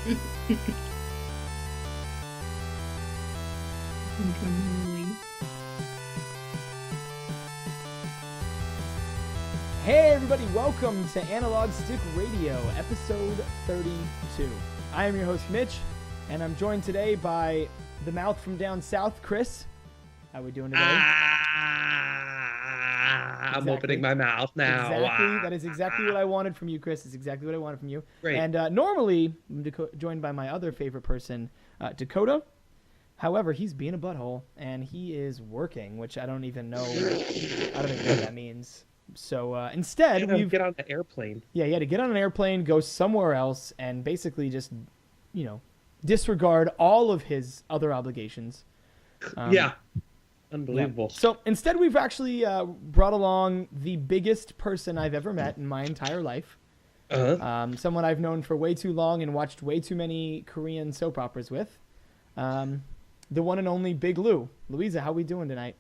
Hey everybody, welcome to Analog Stick Radio, episode 32. I am your host Mitch, and I'm joined today by the mouth from down south, Chris. How are we doing today? I'm opening my mouth now. Exactly. That is exactly what I wanted from you, Chris. It's exactly what I wanted from you. Great. And normally, I'm joined by my other favorite person, Dakota. However, he's being a butthole, and he is working, which I don't even know what that means. So instead, we get on the airplane. Yeah, he had to get on an airplane, go somewhere else, and basically just, disregard all of his other obligations. Unbelievable. Yeah. So instead, we've actually brought along the biggest person I've ever met in my entire life. Someone I've known for way too long and watched way too many Korean soap operas with. The one and only Big Lou. Luiza, how we doing tonight?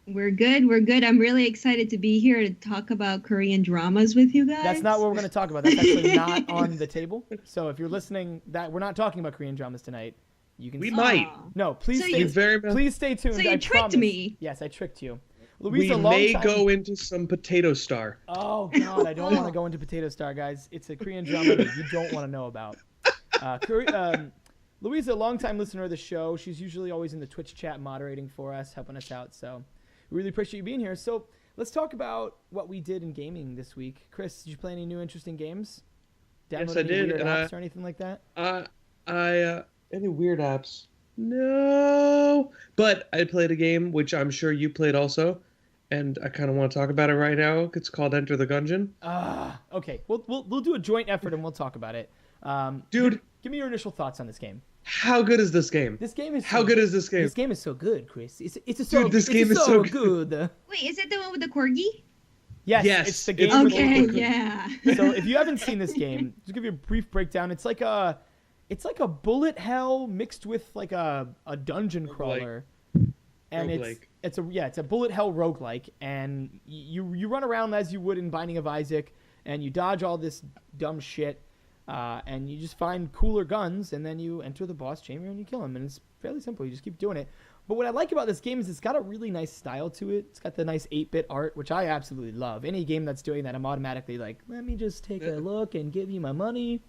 We're good. I'm really excited to be here to talk about Korean dramas with you guys. That's not what we're going to talk about. That's actually not on the table. So if you're listening, we're not talking about Korean dramas tonight. We might. No, please please stay tuned. So you tricked me. Yes, I tricked you. Luiza, we may go into some Potato Star. Oh, God, I don't want to go into Potato Star, guys. It's a Korean drama that you don't want to know about. Luiza, a longtime listener of the show. She's usually always in the Twitch chat moderating for us, helping us out. So we really appreciate you being here. So let's talk about what we did in gaming this week. Chris, did you play any new interesting games? Yes, I did. Weird apps or anything like that? Any weird apps? No. But I played a game, which I'm sure you played also, and I kind of want to talk about it right now. It's called Enter the Gungeon. Okay. We'll do a joint effort and we'll talk about it. Dude, give me your initial thoughts on this game. How good is this game? This game is How good is this game? This game is so good, Chris. This game is so good. Wait, is it the one with the corgi? Yes, it's the game. Okay, yeah. So if you haven't seen this game, just give you a brief breakdown. It's like a bullet hell mixed with like a dungeon crawler, and it's a bullet hell roguelike, and you run around as you would in Binding of Isaac, and you dodge all this dumb shit. And you just find cooler guns, and then you enter the boss chamber and you kill him. And it's fairly simple. You just keep doing it. But what I like about this game is it's got a really nice style to it. It's got the nice 8-bit art, which I absolutely love. Any game that's doing that, I'm automatically like, let me just take a look and give you my money.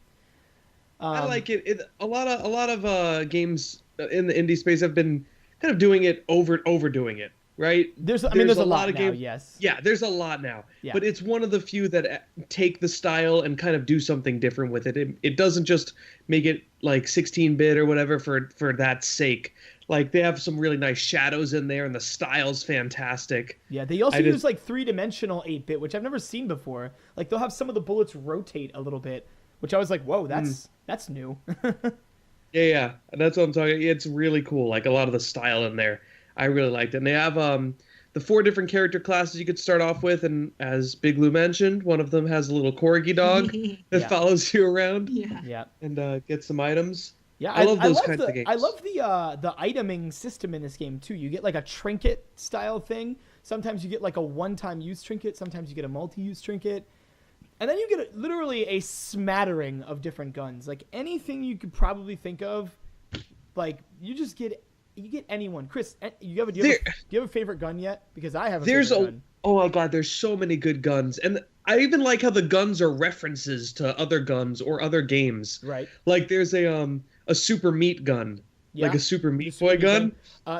I like it. A lot of games in the indie space have been kind of doing it overdoing it. Right? There's a lot of games. Yes. Yeah, there's a lot now. Yeah. But it's one of the few that take the style and kind of do something different with it. It doesn't just make it like 16-bit or whatever for that sake. Like, they have some really nice shadows in there, and the style's fantastic. Yeah, they also use like 3-dimensional 8-bit, which I've never seen before. Like, they'll have some of the bullets rotate a little bit, which I was like, whoa, that's new. Yeah, that's what I'm talking. It's really cool. Like, a lot of the style in there. I really liked it. And they have the 4 different character classes you could start off with, and as Big Lou mentioned, one of them has a little corgi dog that follows you around. Yeah. And gets some items. Yeah, I love those kinds of games. I love the iteming system in this game too. You get like a trinket style thing. Sometimes you get like a one-time use trinket. Sometimes you get a multi-use trinket. And then you get literally a smattering of different guns. Like anything you could probably think of, like you get anyone. Chris, do you have a favorite gun yet? Because I have a favorite gun. Oh my God, there's so many good guns. And I even like how the guns are references to other guns or other games. Right. Like there's a super meat gun. Yeah. Like a super meat boy gun.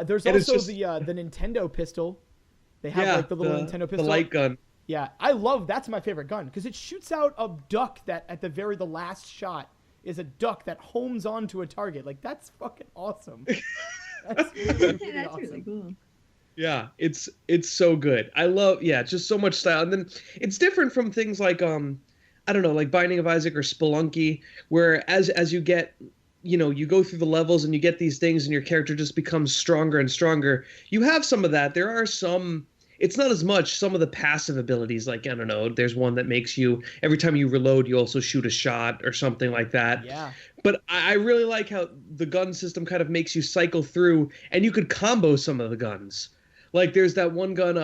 There's also the Nintendo pistol. They have like the little Nintendo pistol. The light gun. Yeah, that's my favorite gun because it shoots out a duck that at the last shot is a duck that homes onto a target. Like that's fucking awesome. That's awesome. Really cool. Yeah, it's so good. I love just so much style. And then it's different from things like I don't know, like Binding of Isaac or Spelunky, where as you get, you go through the levels and you get these things and your character just becomes stronger and stronger. You have some of that. There are some, it's not as much, some of the passive abilities, like, I don't know, there's one that makes you, every time you reload, you also shoot a shot or something like that. Yeah. But I really like how the gun system kind of makes you cycle through, and you could combo some of the guns. Like there's that one gun,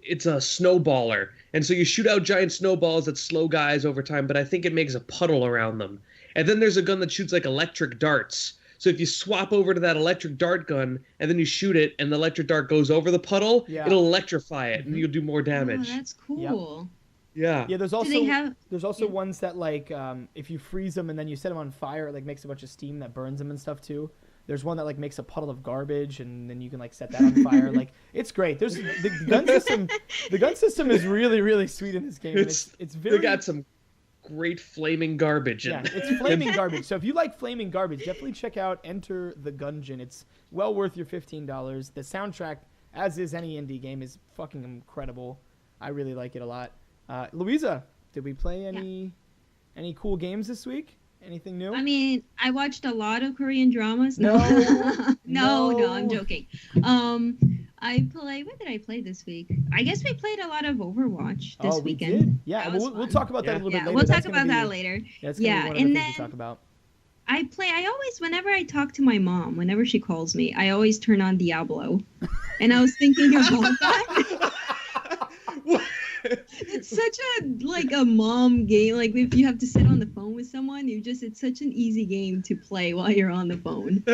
it's a snowballer. And so you shoot out giant snowballs that slow guys over time, but I think it makes a puddle around them. And then there's a gun that shoots like electric darts. So if you swap over to that electric dart gun and then you shoot it and the electric dart goes over the puddle, it'll electrify it and you'll do more damage. Oh, that's cool. Yeah. Yeah, there's also ones that like if you freeze them and then you set them on fire, it like makes a bunch of steam that burns them and stuff too. There's one that like makes a puddle of garbage and then you can like set that on fire. Like it's great. There's the gun system. The gun system is really really sweet in this game. It's very. They got some great flaming garbage. Yeah, it's flaming garbage. So if you like flaming garbage, definitely check out Enter the Gungeon. It's well worth your $15. The soundtrack, as is any indie game, is fucking incredible. I really like it a lot. Luiza, did we play any cool games this week? Anything new? I mean, I watched a lot of Korean dramas. No. No, I'm joking. What did I play this week? I guess we played a lot of Overwatch this weekend. Did? Yeah, we'll talk about that a little bit later. We'll talk about that later. That's gonna be one of the things to talk about. I always, whenever I talk to my mom, whenever she calls me, I always turn on Diablo. And I was thinking about that. It's such a mom game. Like if you have to sit on the phone with someone, it's such an easy game to play while you're on the phone.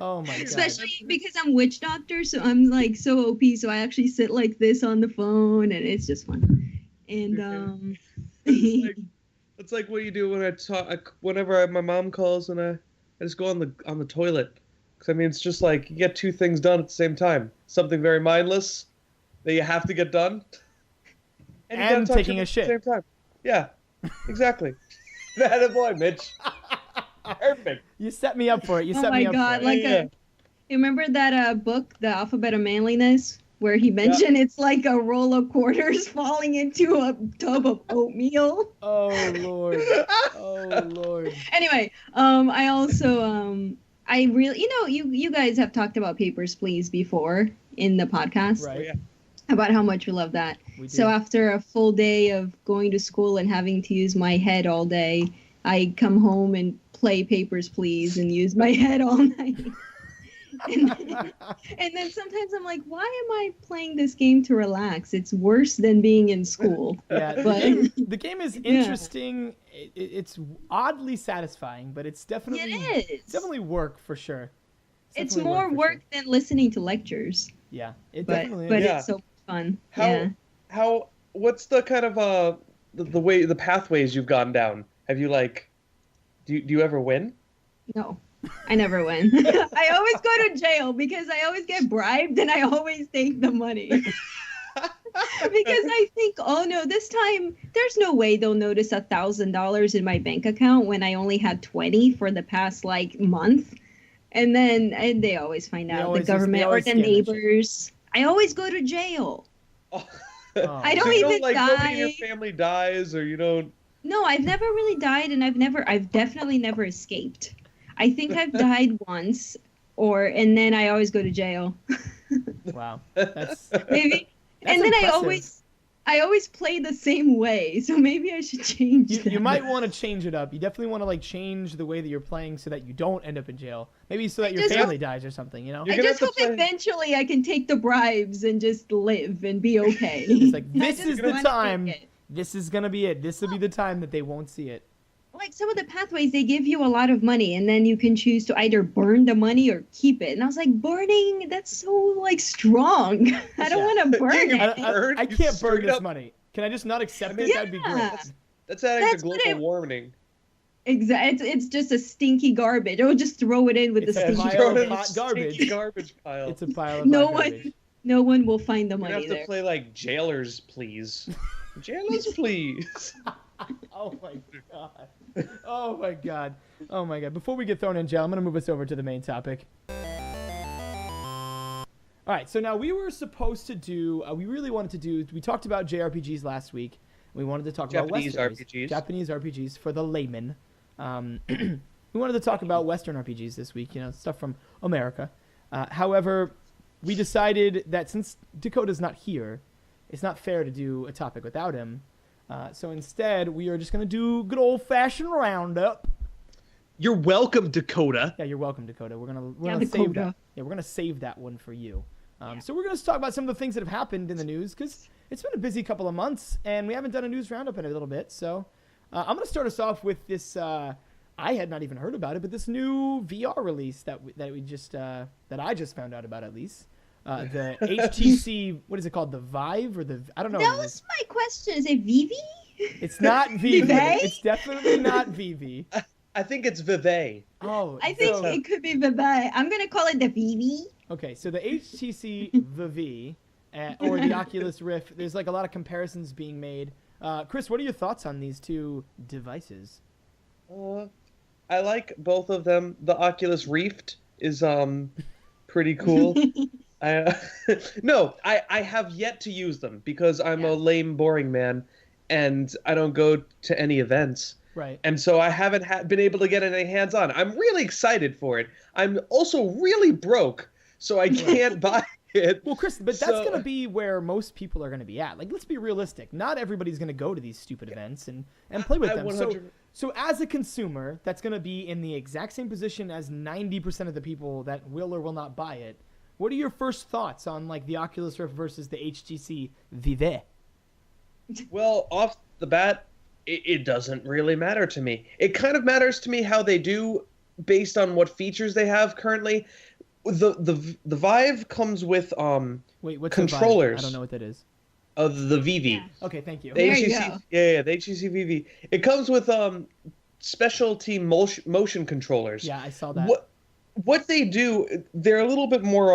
Oh my god. Especially because I'm witch doctor, so I'm like so OP, so I actually sit like this on the phone and it's just fun. And it's like what you do when I talk whenever my mom calls and I just go on the toilet. Cuz I mean it's just like you get two things done at the same time. Something very mindless that you have to get done. And taking a shit. At the same time. Yeah, exactly. That boy, Mitch. Perfect. You set me up for it. You set me up God, for it. You remember that book, The Alphabet of Manliness, where he mentioned it's like a roll of quarters falling into a tub of oatmeal? Oh, Lord. Oh, Lord. Anyway, I also, I really, you guys have talked about Papers, Please before in the podcast. Right. Yeah. About how much we love that. So after a full day of going to school and having to use my head all day, I come home and play Papers, Please and use my head all night. and then sometimes I'm like, why am I playing this game to relax? It's worse than being in school. Yeah, but the game is interesting. It's oddly satisfying, but it's definitely It's definitely work for sure. It's more work than listening to lectures. Yeah, definitely is. But it's so fun. What's the kind of the pathways you've gone down? Have you do you ever win? No, I never win. I always go to jail because I always get bribed and I always take the money. Because I think, oh no, this time there's no way they'll notice $1,000 in my bank account when I only had 20 for the past month. And they always find out, the government or the neighbors. I always go to jail. Oh. I don't even die. Nobody in your family dies, or you don't. No, I've never really died, and I've definitely never escaped. I think I've died once, and then I always go to jail. Wow, that's maybe. That's and then impressive. I always play the same way, so maybe I should change that. You might want to change it up. You definitely want to change the way that you're playing so that you don't end up in jail. Maybe so that your family dies or something, I just hope eventually I can take the bribes and just live and be okay. It's like, this is the time. This is going to be it. This will be the time that they won't see it. Some of the pathways, they give you a lot of money, and then you can choose to either burn the money or keep it. And I was like, burning, that's so, strong. I don't want to burn it. I can't burn this money. Can I just not accept it? That'd be great. That's adding to global warming. Exactly. It's just a stinky garbage. Or just throw it in with the stinky garbage. Garbage pile. It's a pile of garbage. No one will find the money there. You have to play Jailers, Please. Jailers, Please. Oh my god. Oh my god. Oh my god. Before we get thrown in jail, I'm going to move us over to the main topic. All right, so now we were supposed to do, we talked about JRPGs last week. We wanted to talk about Japanese RPGs for the layman. We wanted to talk about Western RPGs this week, stuff from America. However, we decided that since Dakota's not here, it's not fair to do a topic without him. So instead, we are just going to do good old-fashioned roundup. You're welcome, Dakota. Yeah, you're welcome, Dakota. We're gonna save that. Yeah, we're gonna save that one for you. So we're gonna talk about some of the things that have happened in the news because it's been a busy couple of months and we haven't done a news roundup in a little bit. So I'm gonna start us off with this I had not even heard about it, but this new VR release that I just found out about, at least. The HTC, what is it called? The Vive or the, I don't know. That was my question. Is it Vivi? It's not Vivi. Vive? It's definitely not Vivi. I think it's Vive. Oh, I think it could be Vivi. I'm going to call it the Vivi. Okay, so the HTC Vive or the Oculus Rift, there's like a lot of comparisons being made. Chris, what are your thoughts on these two devices? I like both of them. The Oculus Rift is pretty cool. I have yet to use them because I'm a lame, boring man, and I don't go to any events. Right. And so I haven't been able to get any hands-on. I'm really excited for it. I'm also really broke, so I can't buy it. Well, Chris, but that's going to be where most people are going to be at. Like, let's be realistic. Not everybody's going to go to these stupid events and play with them. So as a consumer, that's going to be in the exact same position as 90% of the people that will or will not buy it. What are your first thoughts on, like, the Oculus Rift versus the HTC Vive? Well, off the bat, it doesn't really matter to me. It kind of matters to me how they do based on what features they have currently. The Vive comes with what's controllers. I don't know what that is. The Vivi. Yeah. Okay, thank you. The HTC, the HTC Vivi. It comes with specialty motion controllers. Yeah, I saw that. What they do, they're a little bit more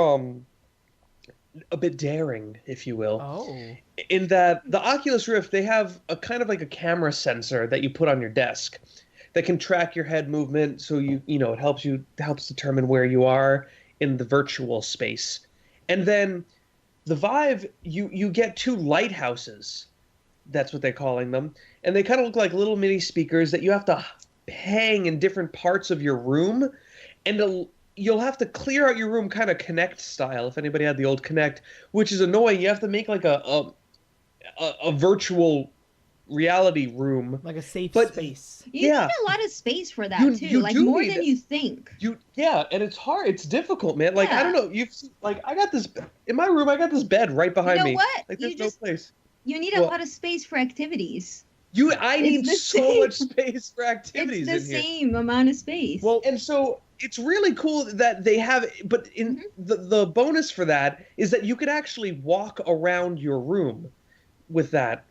a bit daring, if you will. Oh. In that the Oculus Rift, they have a kind of like a camera sensor that you put on your desk that can track your head movement, so it helps determine where you are in the virtual space. And then the Vive, you get two lighthouses. That's what they're calling them. And they kind of look like little mini speakers that you have to hang in different parts of your room. And you'll have to clear out your room kind of Kinect style, if anybody had the old Kinect, which is annoying. You have to make like a virtual reality room. Like a safe space. You need a lot of space for that, too. Like, more than you think. And it's hard. It's difficult, man. Like, I don't know. I got this, in my room, I got this bed right behind me. You know what? Like, there's no place. You need a lot of space for activities. I need so much space for activities in here. It's the same amount of space. Well, and so it's really cool that they have, but in the bonus for that is that you could actually walk around your room with that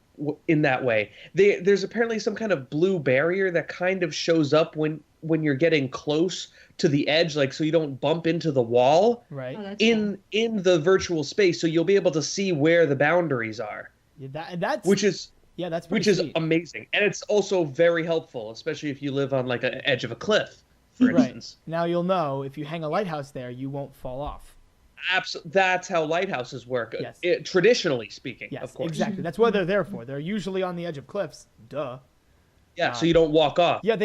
in that way. There's apparently some kind of blue barrier that kind of shows up when you're getting close to the edge, like so you don't bump into the wall. Right. In the virtual space, so you'll be able to see where the boundaries are. Yeah, that's which is amazing, and it's also very helpful, especially if you live on like an edge of a cliff, for instance. Now you'll know if you hang a lighthouse there, you won't fall off. That's how lighthouses work. Yes. Traditionally speaking, yes, of course. Exactly. That's what they're there for. They're usually on the edge of cliffs. Duh. Yeah, so you don't walk off. Yeah,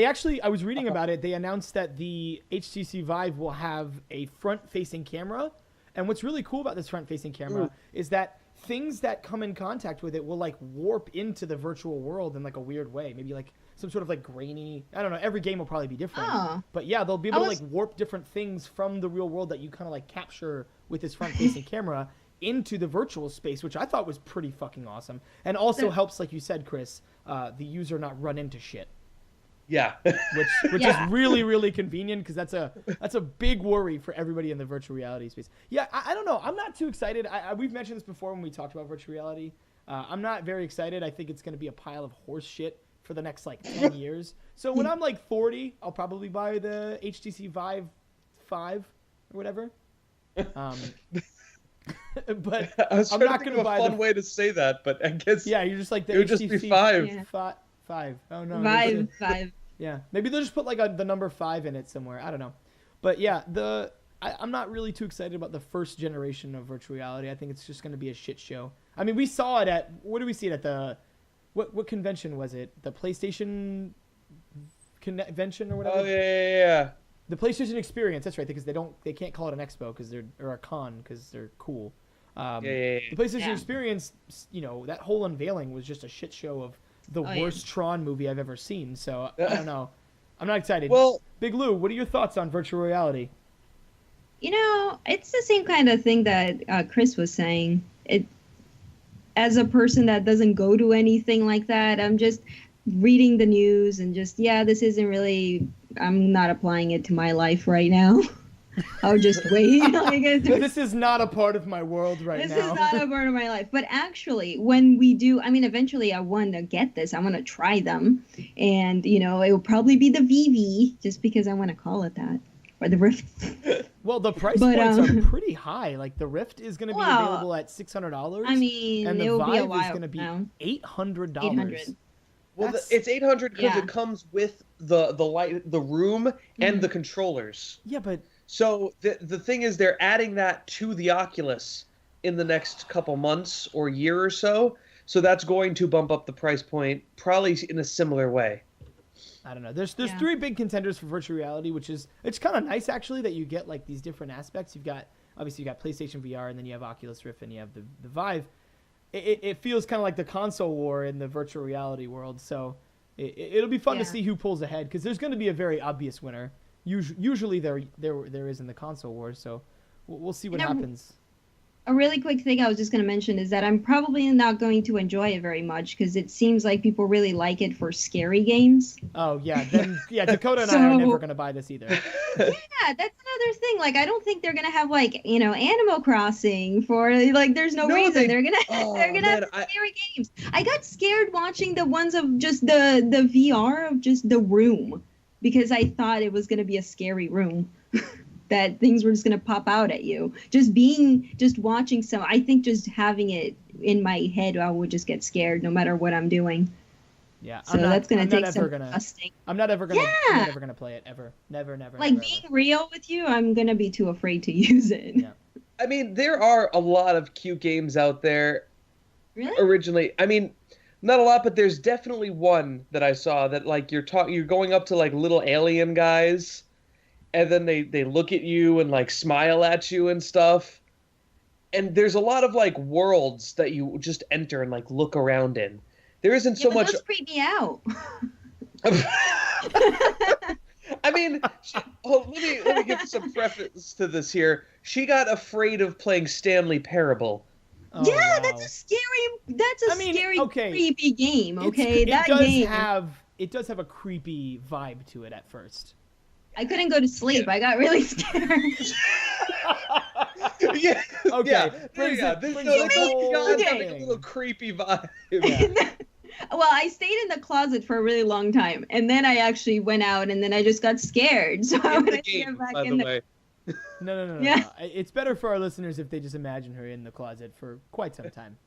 I was reading about it. They announced that the HTC Vive will have a front-facing camera. And what's really cool about this front-facing camera is that things that come in contact with it will like warp into the virtual world in like a weird way. Maybe like some sort of like grainy, I don't know, every game will probably be different. Oh. But yeah, they'll be able to like warp different things from the real world that you kind of like capture with this front-facing camera into the virtual space, which I thought was pretty fucking awesome. And also helps, like you said, Chris, the user not run into shit. Yeah. which is really, really convenient, because that's a big worry for everybody in the virtual reality space. Yeah, I don't know. I'm not too excited. We've mentioned this before when we talked about virtual reality. I'm not very excited. I think it's going to be a pile of horse shit for the next like 10 years. So when I'm like 40, I'll probably buy the HTC Vive 5 or whatever. But I'm not going to buy a fun way to say that, but I guess you're just like the it would HTC just be 5. Yeah. 5. Oh no. Five. Yeah, maybe they'll just put like the number 5 in it somewhere. I don't know. But yeah, I'm not really too excited about the first generation of virtual reality. I think it's just going to be a shit show. I mean, we saw it at, what did we see it at the, what convention was it? The PlayStation convention or whatever? Oh yeah. The PlayStation Experience, that's right, because they can't call it an expo or a con because they're cool. The PlayStation Experience, that whole unveiling was just a shit show of the worst Tron movie I've ever seen. So I don't know. I'm not excited. Well, Big Lou, what are your thoughts on virtual reality? It's the same kind of thing that Chris was saying. As a person that doesn't go to anything like that, I'm just reading the news and just, this isn't really I'm not applying it to my life right now. I'll just wait. This is not a part of my world right now. This is not a part of my life. But actually, when we do, I mean, eventually I want to get this. I want to try them. And, it will probably be the VV, just because I want to call it that. Or the Rift. Well, the price points are pretty high. Like, the Rift is going to be available at $600. I mean, and the it will be a Vive while is going to be now. $800. $800. Well, it's $800 because it comes with the room and the controllers. Yeah, but so the thing is, they're adding that to the Oculus in the next couple months or year or so. So that's going to bump up the price point, probably in a similar way. I don't know. There's 3 big contenders for virtual reality, which is it's kind of nice actually that you get like these different aspects. You've got PlayStation VR, and then you have Oculus Rift, and you have the Vive. It feels kind of like the console war in the virtual reality world. So it'll be fun to see who pulls ahead, because there's going to be a very obvious winner. Usually there is in the console war. So we'll see what happens. A really quick thing I was just going to mention is that I'm probably not going to enjoy it very much, because it seems like people really like it for scary games. Oh, yeah. Then, Dakota and I are never going to buy this either. Yeah, that's another thing. Like, I don't think they're going to have, like, Animal Crossing for, like, there's no reason. They're going to have scary games. I got scared watching the ones of just the VR of just the room, because I thought it was going to be a scary room. That things were just going to pop out at you. Just watching I think just having it in my head, I would just get scared no matter what I'm doing. Yeah. So that's going to take some adjusting. I'm not ever going to play it, ever. Never. Like, being real with you, I'm going to be too afraid to use it. Yeah. I mean, there are a lot of cute games out there. Really? Originally. I mean, not a lot, but there's definitely one that I saw that, like, you're going up to, like, little alien guys, and then they look at you and, like, smile at you and stuff. And there's a lot of, like, worlds that you just enter and, like, look around in. There isn't so much. Those creep me out. I mean, let me give some preface to this here. She got afraid of playing Stanley Parable. Oh, yeah, wow. that's a scary, creepy game. Okay, it does have a creepy vibe to it at first. I couldn't go to sleep. Yeah. I got really scared. Yeah. Okay. Yeah. There's a little creepy vibe. Yeah. Well, I stayed in the closet for a really long time, and then I actually went out, and then I just got scared. So I went to get back in the way. No. Yeah. It's better for our listeners if they just imagine her in the closet for quite some time.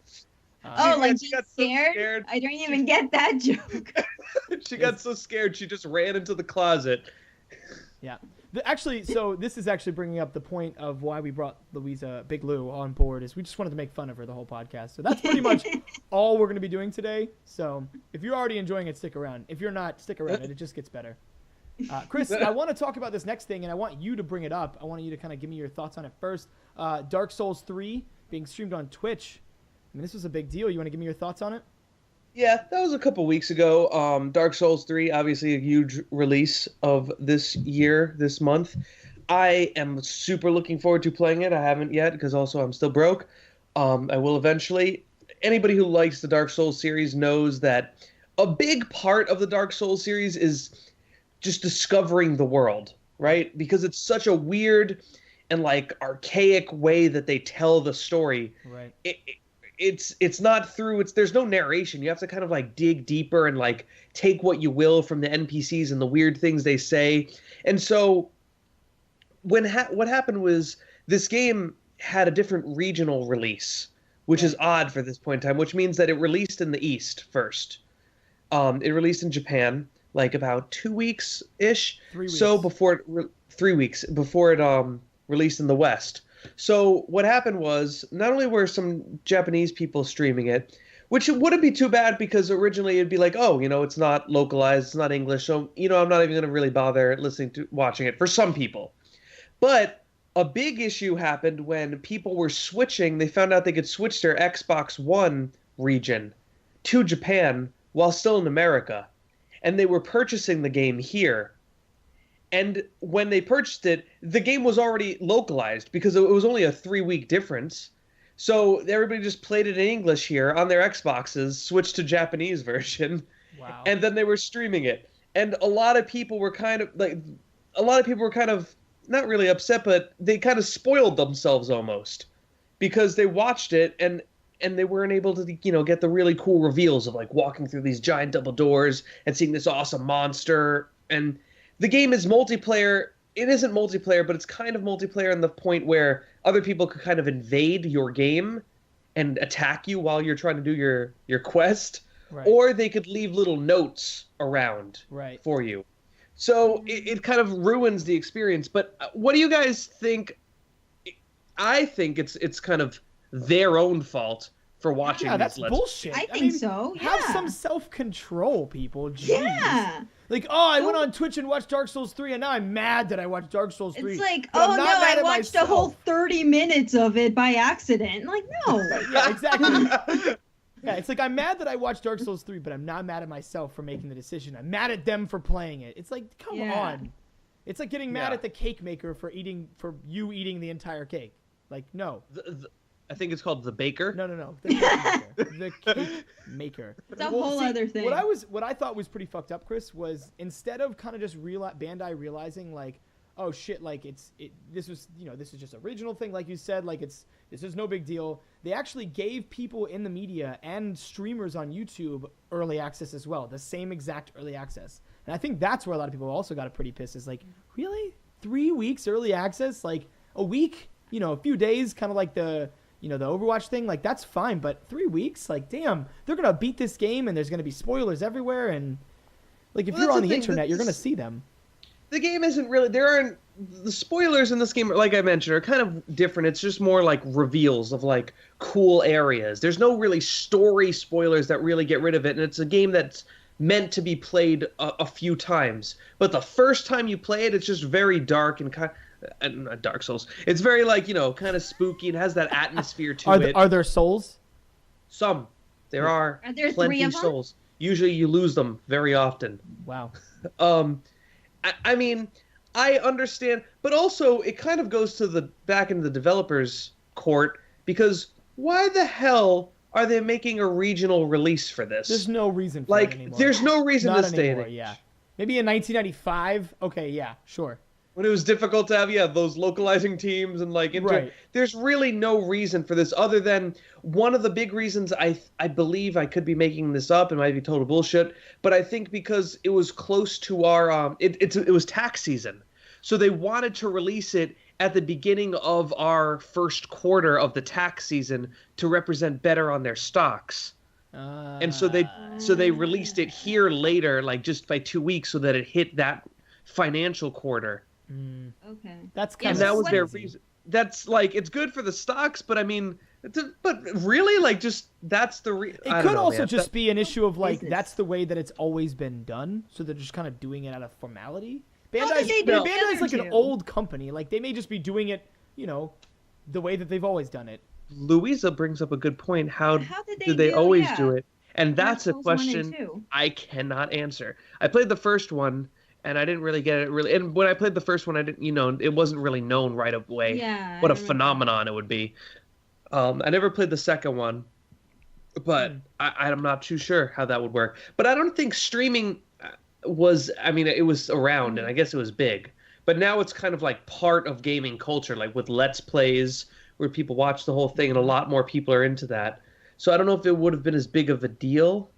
Like she got scared? So scared? I don't even get that joke. She got so scared, she just ran into the closet. Yeah. So this is actually bringing up the point of why we brought Luiza, Big Lou, on board, is we just wanted to make fun of her the whole podcast. So that's pretty much all we're going to be doing today. So if you're already enjoying it, stick around. If you're not, stick around. It just gets better. Chris, I want to talk about this next thing, and I want you to bring it up. I want you to kind of give me your thoughts on it first. Dark Souls 3 being streamed on Twitch. I mean, this was a big deal. You want to give me your thoughts on it? Yeah, that was a couple weeks ago. Dark Souls 3, obviously a huge release of this month. I am super looking forward to playing it. I haven't yet because also I'm still broke. I will eventually. Anybody who likes the Dark Souls series knows that a big part of the Dark Souls series is just discovering the world, right? Because it's such a weird and like archaic way that they tell the story. Right. It's not through, there's no narration. You have to kind of like dig deeper and like take what you will from the NPCs and the weird things they say. And so what happened was this game had a different regional release, which is odd for this point in time, which means that it released in the East first. It released in Japan like about 2 weeks-ish. 3 weeks. So 3 weeks before it released in the West. So what happened was, not only were some Japanese people streaming it, which it wouldn't be too bad because originally it'd be like, oh, it's not localized, it's not English, so, I'm not even going to really bother watching it for some people. But a big issue happened when people were switching. They found out they could switch their Xbox One region to Japan while still in America. And they were purchasing the game here. And when they purchased it, the game was already localized because it was only a 3-week difference. So everybody just played it in English here on their Xboxes, switched to Japanese version, wow. And then they were streaming it. and a lot of people were kind of not really upset, but they kind of spoiled themselves almost because they watched it and they weren't able to get the really cool reveals of like walking through these giant double doors and seeing this awesome monster. And the game is multiplayer. It isn't multiplayer, but it's kind of multiplayer in the point where other people could kind of invade your game and attack you while you're trying to do your quest, Right. or they could leave little notes around Right. for you. So it kind of ruins the experience. But what do you guys think? I think it's kind of their own fault for watching Yeah, these that's Let's bullshit. I think so. Have Yeah. some self-control, people. Jeez. Yeah. Like, oh, I went on Twitch and watched Dark Souls 3, and now I'm mad that I watched Dark Souls 3. It's like, but I'm oh no, not mad I at watched myself. a whole 30 minutes of it by accident. Like, no. Yeah, exactly. Yeah, it's like I'm mad that I watched Dark Souls 3, but I'm not mad at myself for making the decision. I'm mad at them for playing it. It's like, come on. It's like getting mad at the cake maker for you eating the entire cake. Like, no. I think it's called The Baker. No. The cake maker. The cake maker. It's a whole other thing. What I thought was pretty fucked up, Chris, was instead of kind of just Bandai realizing like, oh shit, like this is just a original thing, like you said, like this is no big deal. They actually gave people in the media and streamers on YouTube early access as well, the same exact early access. And I think that's where a lot of people also got pretty pissed. Is like, really, 3 weeks early access, like a week, a few days, kind of like the Overwatch thing, like that's fine, but 3 weeks, like damn, they're gonna beat this game and there's gonna be spoilers everywhere, and like if you're on the internet, you're gonna see them. The game isn't really. The spoilers in this game, like I mentioned, are kind of different. It's just more like reveals of like cool areas. There's no really story spoilers that really get rid of it, and it's a game that's meant to be played a few times. But the first time you play it, it's just very dark and kind of, Dark Souls. It's very like kind of spooky and has that atmosphere to it. Are there souls? Some. There are there plenty 3 of them? souls. Usually you lose them very often. Wow. I mean, I understand, but also it kind of goes to back into the developers' court, because why the hell are they making a regional release for this? There's no reason for it anymore. There's no reason Not to stay anymore, in it. yeah. Maybe in 1995. Okay, yeah, sure. When it was difficult to have those localizing teams and Right. There's really no reason for this other than one of the big reasons. I believe I could be making this up, it might be total bullshit, but I think because it was close to our it was tax season, so they wanted to release it at the beginning of our first quarter of the tax season to represent better on their stocks. And so they released it here later, like just by 2 weeks, so that it hit that financial quarter. Okay. That's kind And of that was their reason. That's like, it's good for the stocks, but I mean, but really, like, just that's the It could also just be an issue of like Business. that's the way that it's always been done, so they're just kind of doing it out of formality. How did they do the Bandai's other like an two? old company, like they may just be doing it, the way that they've always done it. Luiza brings up a good point. How did they always yeah. do it? And that's a Souls 1 and question 2. I cannot answer. I played the first one, and I didn't really get it really. And when I played the first one, I didn't, it wasn't really known right away. Yeah. What I a remember. phenomenon it would be. I never played the second one, but I'm not too sure how that would work. But I don't think streaming was. I mean, it was around, and I guess it was big. But now it's kind of like part of gaming culture, like with Let's Plays, where people watch the whole thing, and a lot more people are into that. So I don't know if it would have been as big of a deal.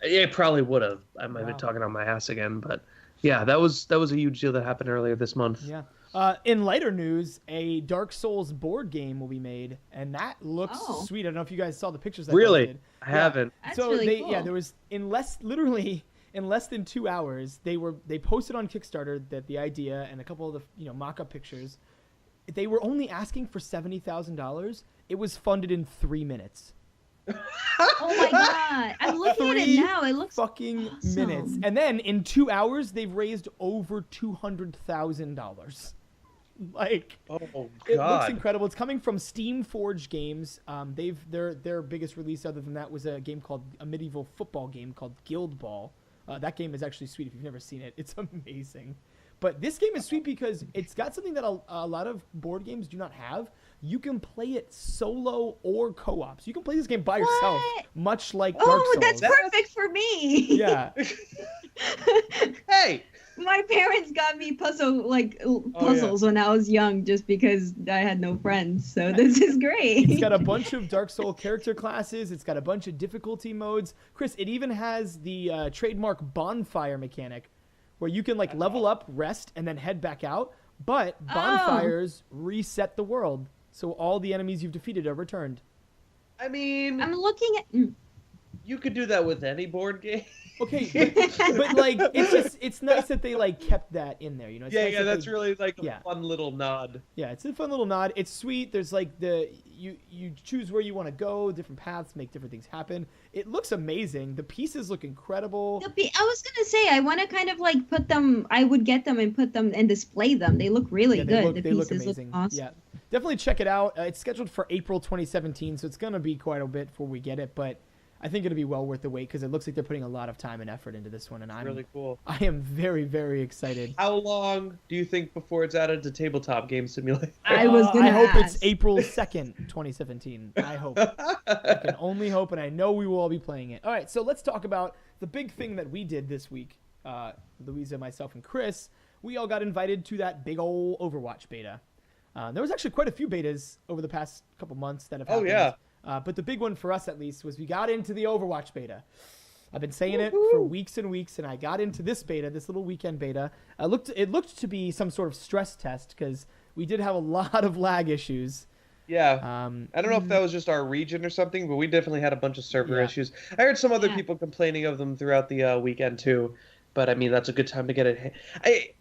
It probably would have. I might be talking on my ass again, but yeah, that was a huge deal that happened earlier this month. Yeah. In lighter news, a Dark Souls board game will be made, and that looks sweet. I don't know if you guys saw the pictures. Really? posted. I haven't. That's So really cool. there was literally in less than 2 hours, they posted on Kickstarter that the idea and a couple of the mock-up pictures. They were only asking for $70,000. It was funded in 3 minutes. Oh my god! I'm looking at it now. It looks fucking awesome. minutes, and then in 2 hours they've raised over $200,000. Like, Oh it looks God! incredible. It's coming from Steam Forge Games. Their biggest release other than that was a medieval football game called Guild Ball. That game is actually sweet if you've never seen it. It's amazing. But this game is sweet because it's got something that a lot of board games do not have. You can play it solo or co-op. So you can play this game by yourself, much like Dark Souls. Oh, that's perfect for me. Yeah. Hey. My parents got me puzzles when I was young just because I had no friends. So this is great. It's got a bunch of Dark Souls character classes. It's got a bunch of difficulty modes. Chris, it even has the trademark bonfire mechanic where you can level up, rest, and then head back out. But bonfires reset the world. So all the enemies you've defeated are returned. I mean... I'm looking at... You could do that with any board game. Okay, but it's nice that they kept that in there, It's nice that's really a fun little nod. Yeah, it's a fun little nod. It's sweet. There's you choose where you want to go, different paths, make different things happen. It looks amazing. The pieces look incredible. I was gonna say I want to kind of put them. I would get them and put them and display them. They look really good. The pieces look awesome. Yeah, definitely check it out. It's scheduled for April 2017, so it's gonna be quite a bit before we get it, but I think it'll be well worth the wait because it looks like they're putting a lot of time and effort into this one, and I'm really cool. I am very, very excited. How long do you think before it's added to Tabletop Game Simulator? I hope it's April 2nd, 2017. I hope. I can only hope, and I know we will all be playing it. All right, so let's talk about the big thing that we did this week. Luiza, myself, and Chris, we all got invited to that big old Overwatch beta. There was actually quite a few betas over the past couple months that have happened. Oh, yeah. But the big one for us, at least, was we got into the Overwatch beta. I've been saying it for weeks and weeks, and I got into this beta, this little weekend beta. It looked to be some sort of stress test because we did have a lot of lag issues. Yeah. I don't know if that was just our region or something, but we definitely had a bunch of server issues. I heard some other people complaining of them throughout the weekend, too. But, I mean, that's a good time to get it.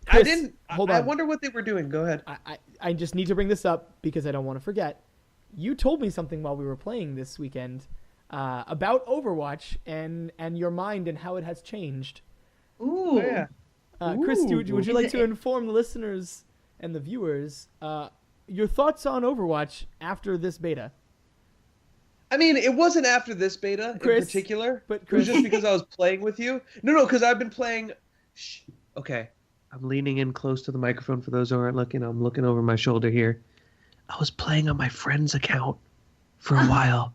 Chris, I wonder what they were doing. Go ahead. I just need to bring this up because I don't want to forget. You told me something while we were playing this weekend about Overwatch and your mind and how it has changed. Ooh. Oh, yeah. Chris, would you like to inform the listeners and the viewers your thoughts on Overwatch after this beta? I mean, it wasn't after this beta Chris, in particular. But it was just because I was playing with you. No, because I've been playing... Shh. Okay. I'm leaning in close to the microphone for those who aren't looking. I'm looking over my shoulder here. I was playing on my friend's account for a while.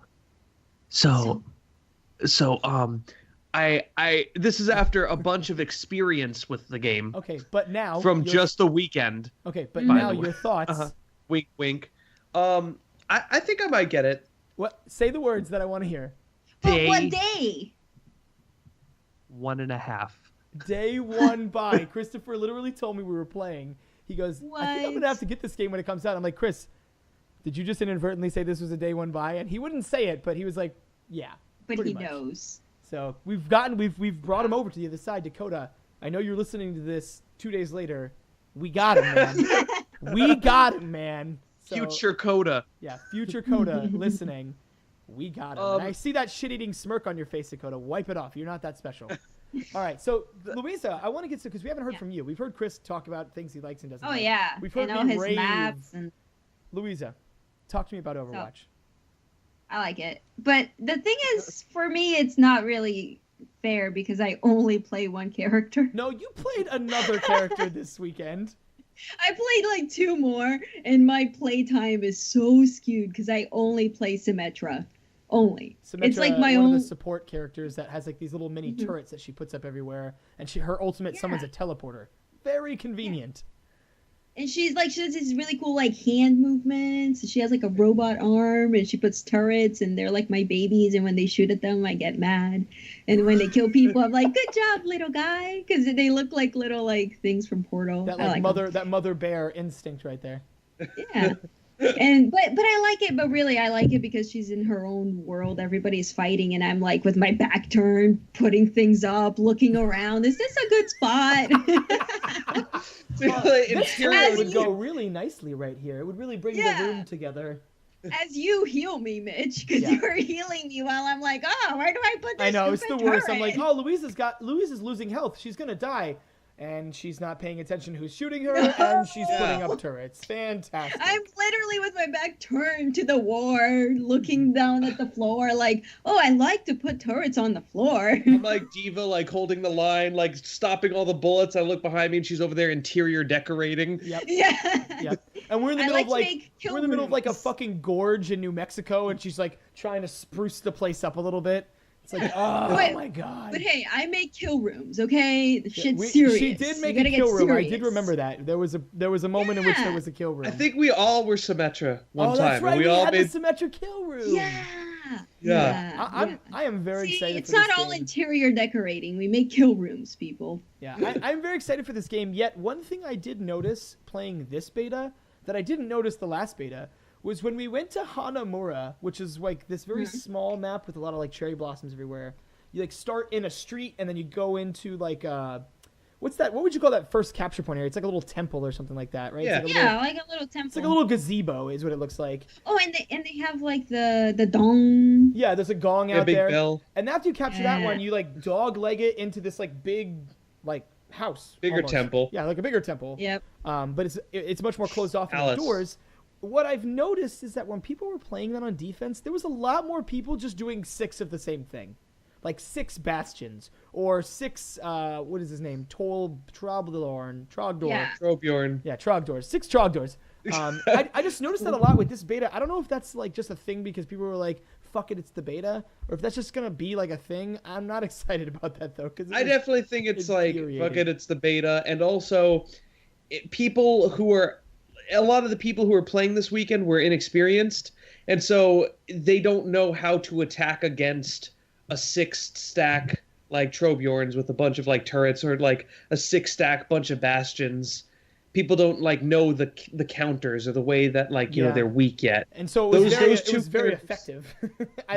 So I this is after a bunch of experience with the game. Okay, but now from just the weekend. Okay, but now your thoughts. Wink, wink. I think I might get it. What? Say the words that I want to hear. What day? 1.5. Day one by. Christopher literally told me we were playing. He goes, what? I think I'm gonna have to get this game when it comes out. I'm like, Chris, did you just inadvertently say this was a day one buy? And he wouldn't say it, but he was like, yeah. But he knows. So we've brought him over to the other side. Dakota, I know you're listening to this 2 days later. We got him, man. We got him, man. So, future Coda. Yeah, future Coda listening. We got him. And I see that shit-eating smirk on your face, Dakota. Wipe it off. You're not that special. All right, so Luiza, I want to get to, because we haven't heard from you. We've heard Chris talk about things he likes and doesn't like. Oh, yeah. We've heard all his maps and... Luiza, talk to me about Overwatch. So, I like it. But the thing is, for me, it's not really fair because I only play one character. No, you played another character this weekend. I played 2 more, and my playtime is so skewed because I only play Symmetra. Only. Symmetra, it's like my one of the support characters that has these little mini turrets that she puts up everywhere, and her ultimate summons a teleporter. Very convenient. And she does these really cool hand movements. She has a robot arm, and she puts turrets, and they're like my babies. And when they shoot at them, I get mad. And when they kill people, I'm like, "Good job, little guy," because they look like little things from Portal. That mother bear instinct right there. Yeah. But I like it, but really I like it because she's in her own world. Everybody's fighting, and I'm with my back turned, putting things up, looking around. Is this a good spot? This would go really nicely right here. It would really bring the room together. As you heal me, Mitch, because you're healing me while I'm where do I put this? I know, it's the worst. I'm like, oh, Luiza's losing health. She's gonna die. and she's not paying attention who's shooting her, and she's putting up turrets. Fantastic. I'm literally with my back turned to the war, looking down at the floor like, oh, I like to put turrets on the floor. I'm like Diva, like holding the line, like stopping all the bullets. I look behind me and she's over there interior decorating. Yep. Yeah. Yep. And we're in the middle we're in the middle of like a fucking gorge in New Mexico, and she's like trying to spruce the place up a little bit. It's like, oh my god. But hey, I make kill rooms, okay? The shit's serious. She did make a kill room. I did remember that. There was a moment in which there was a kill room. I think we all were Symmetra one time. Oh, that's right. We all had the Symmetra kill room. Yeah. I am very excited. It's not all interior decorating. We make kill rooms, people. Yeah, I'm very excited for this game. Yet one thing I did notice playing this beta that I didn't notice the last beta was when we went to Hanamura, which is like this very small map with a lot of like cherry blossoms everywhere. You like start in a street and then you go into like what's that? What would you call that first capture point area? It's like a little temple or something like that, right? Yeah, like a little temple. It's like a little gazebo is what it looks like. Oh, and they have like the dong. Yeah, there's a gong out big there. Bell. And after you capture that one, you like dog leg it into this like big like house. Bigger temple. Yeah, like a bigger temple. Yep. But it's much more closed off from the doors. What I've noticed is that when people were playing that on defense, there was a lot more people just doing 6 of the same thing. Like 6 bastions. Or 6, what is his name? Trogdor. Yeah. Trobjorn. Yeah, Trogdors. 6 Trogdors. I just noticed that a lot with this beta. I don't know if that's like just a thing because people were like, fuck it, it's the beta. Or if that's just going to be like a thing. I'm not excited about that though. I definitely think it's like, fuck it, it's the beta. And also, people who are... A lot of the people who are playing this weekend were inexperienced, and so they don't know how to attack against a 6-stack like Trobjorns with a bunch of like turrets, or like a 6-stack bunch of bastions. People don't like know the counters or the way that like you know they're weak yet. And so it was very effective. I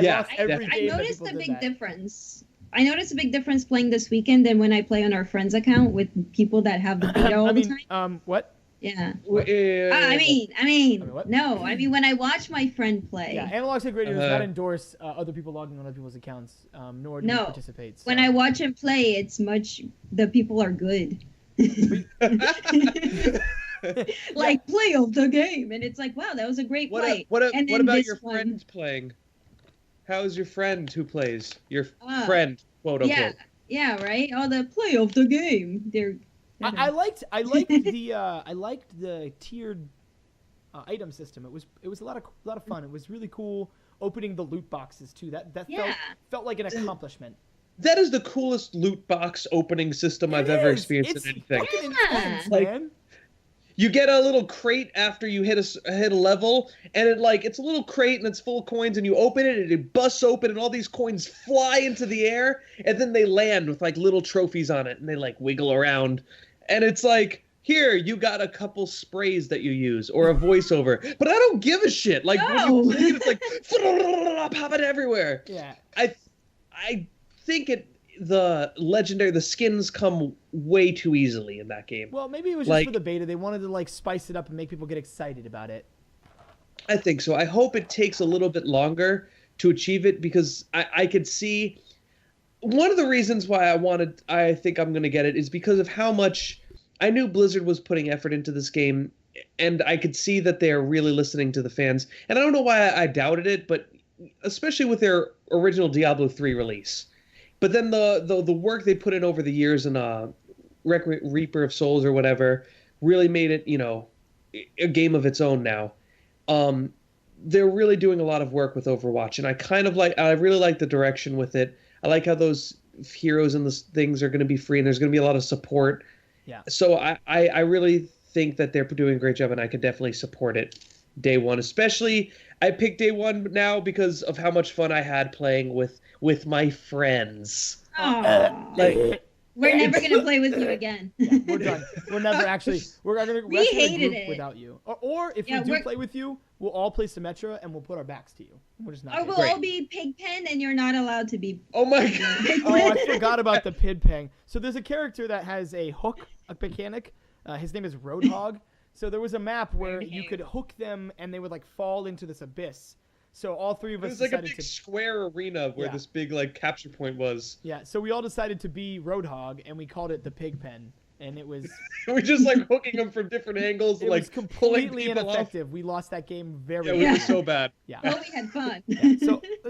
noticed a big difference. I noticed a big difference playing this weekend than when I play on our friend's account with people that have the beta all the time. What? Yeah. I mean, no. I mean, when I watch my friend play. Yeah, Analog Stick Radio does not endorse other people logging on other people's accounts, nor do he participate. So. When I watch him play, the people are good. Like, play of the game. And it's like, wow, that was a great play. What about your friend playing? How's your friend who plays? Your friend, quote unquote. Yeah, right? Oh, the play of the game. I liked the tiered item system. It was a lot of fun. It was really cool opening the loot boxes too. That felt like an accomplishment. That is the coolest loot box opening system I've ever experienced in anything. Intense, man. You get a little crate after you hit a level, and it's a little crate and it's full of coins, and you open it and it busts open and all these coins fly into the air, and then they land with like little trophies on it, and they like wiggle around, and it's like, here, you got a couple sprays that you use or a voiceover, but I don't give a shit. Like when you play it, it's like pop it everywhere. Yeah, I think the skins come way too easily in that game. Well, maybe it was just for the beta. They wanted to like spice it up and make people get excited about it. I think so. I hope it takes a little bit longer to achieve it, because I could see one of the reasons why I think I'm going to get it is because of how much I knew Blizzard was putting effort into this game, and I could see that they're really listening to the fans. And I don't know why I doubted it, but especially with their original Diablo 3 release. But then the work they put in over the years in Reaper of Souls or whatever really made it, a game of its own now. They're really doing a lot of work with Overwatch, and I really like the direction with it. I like how those heroes and those things are going to be free, and there's going to be a lot of support. Yeah. So I really think that they're doing a great job, and I could definitely support it day one. Especially, I picked day one now because of how much fun I had playing with my friends. We're never gonna play with you again. Yeah, we're done. We're never actually. We're gonna hated it without you. Or if we do play with you, we'll all play Symmetra and we'll put our backs to you. We'll just not. Or we'll all be Pigpen, and you're not allowed to be. Oh my god! Oh, I forgot about the Pigpen. So there's a character that has a hook, a mechanic. His name is Roadhog. So there was a map where you could hook them, and they would like fall into this abyss. So all three of us decided it was like a big square arena where this big like capture point was. Yeah, so we all decided to be Roadhog, and we called it the Pigpen. and it was We're just like hooking them from different angles, it like was completely people ineffective. We lost that game very. We were so bad. Yeah. Well, we had fun. Yeah.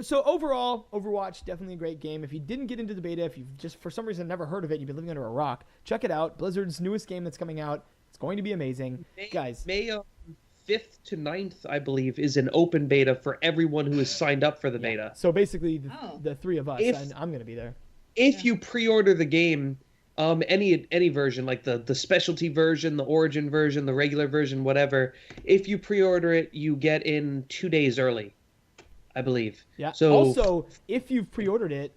So overall, Overwatch definitely a great game. If you didn't get into the beta, if you've just for some reason never heard of it, you've been living under a rock, check it out. Blizzard's newest game that's coming out. It's going to be amazing, guys. May 5th to 9th, I believe, is an open beta for everyone who has signed up for the beta. So basically, the three of us, I'm going to be there. If you pre-order the game, any version, like the specialty version, the origin version, the regular version, whatever, if you pre-order it, you get in 2 days early, I believe. Yeah. So also, if you've pre-ordered it,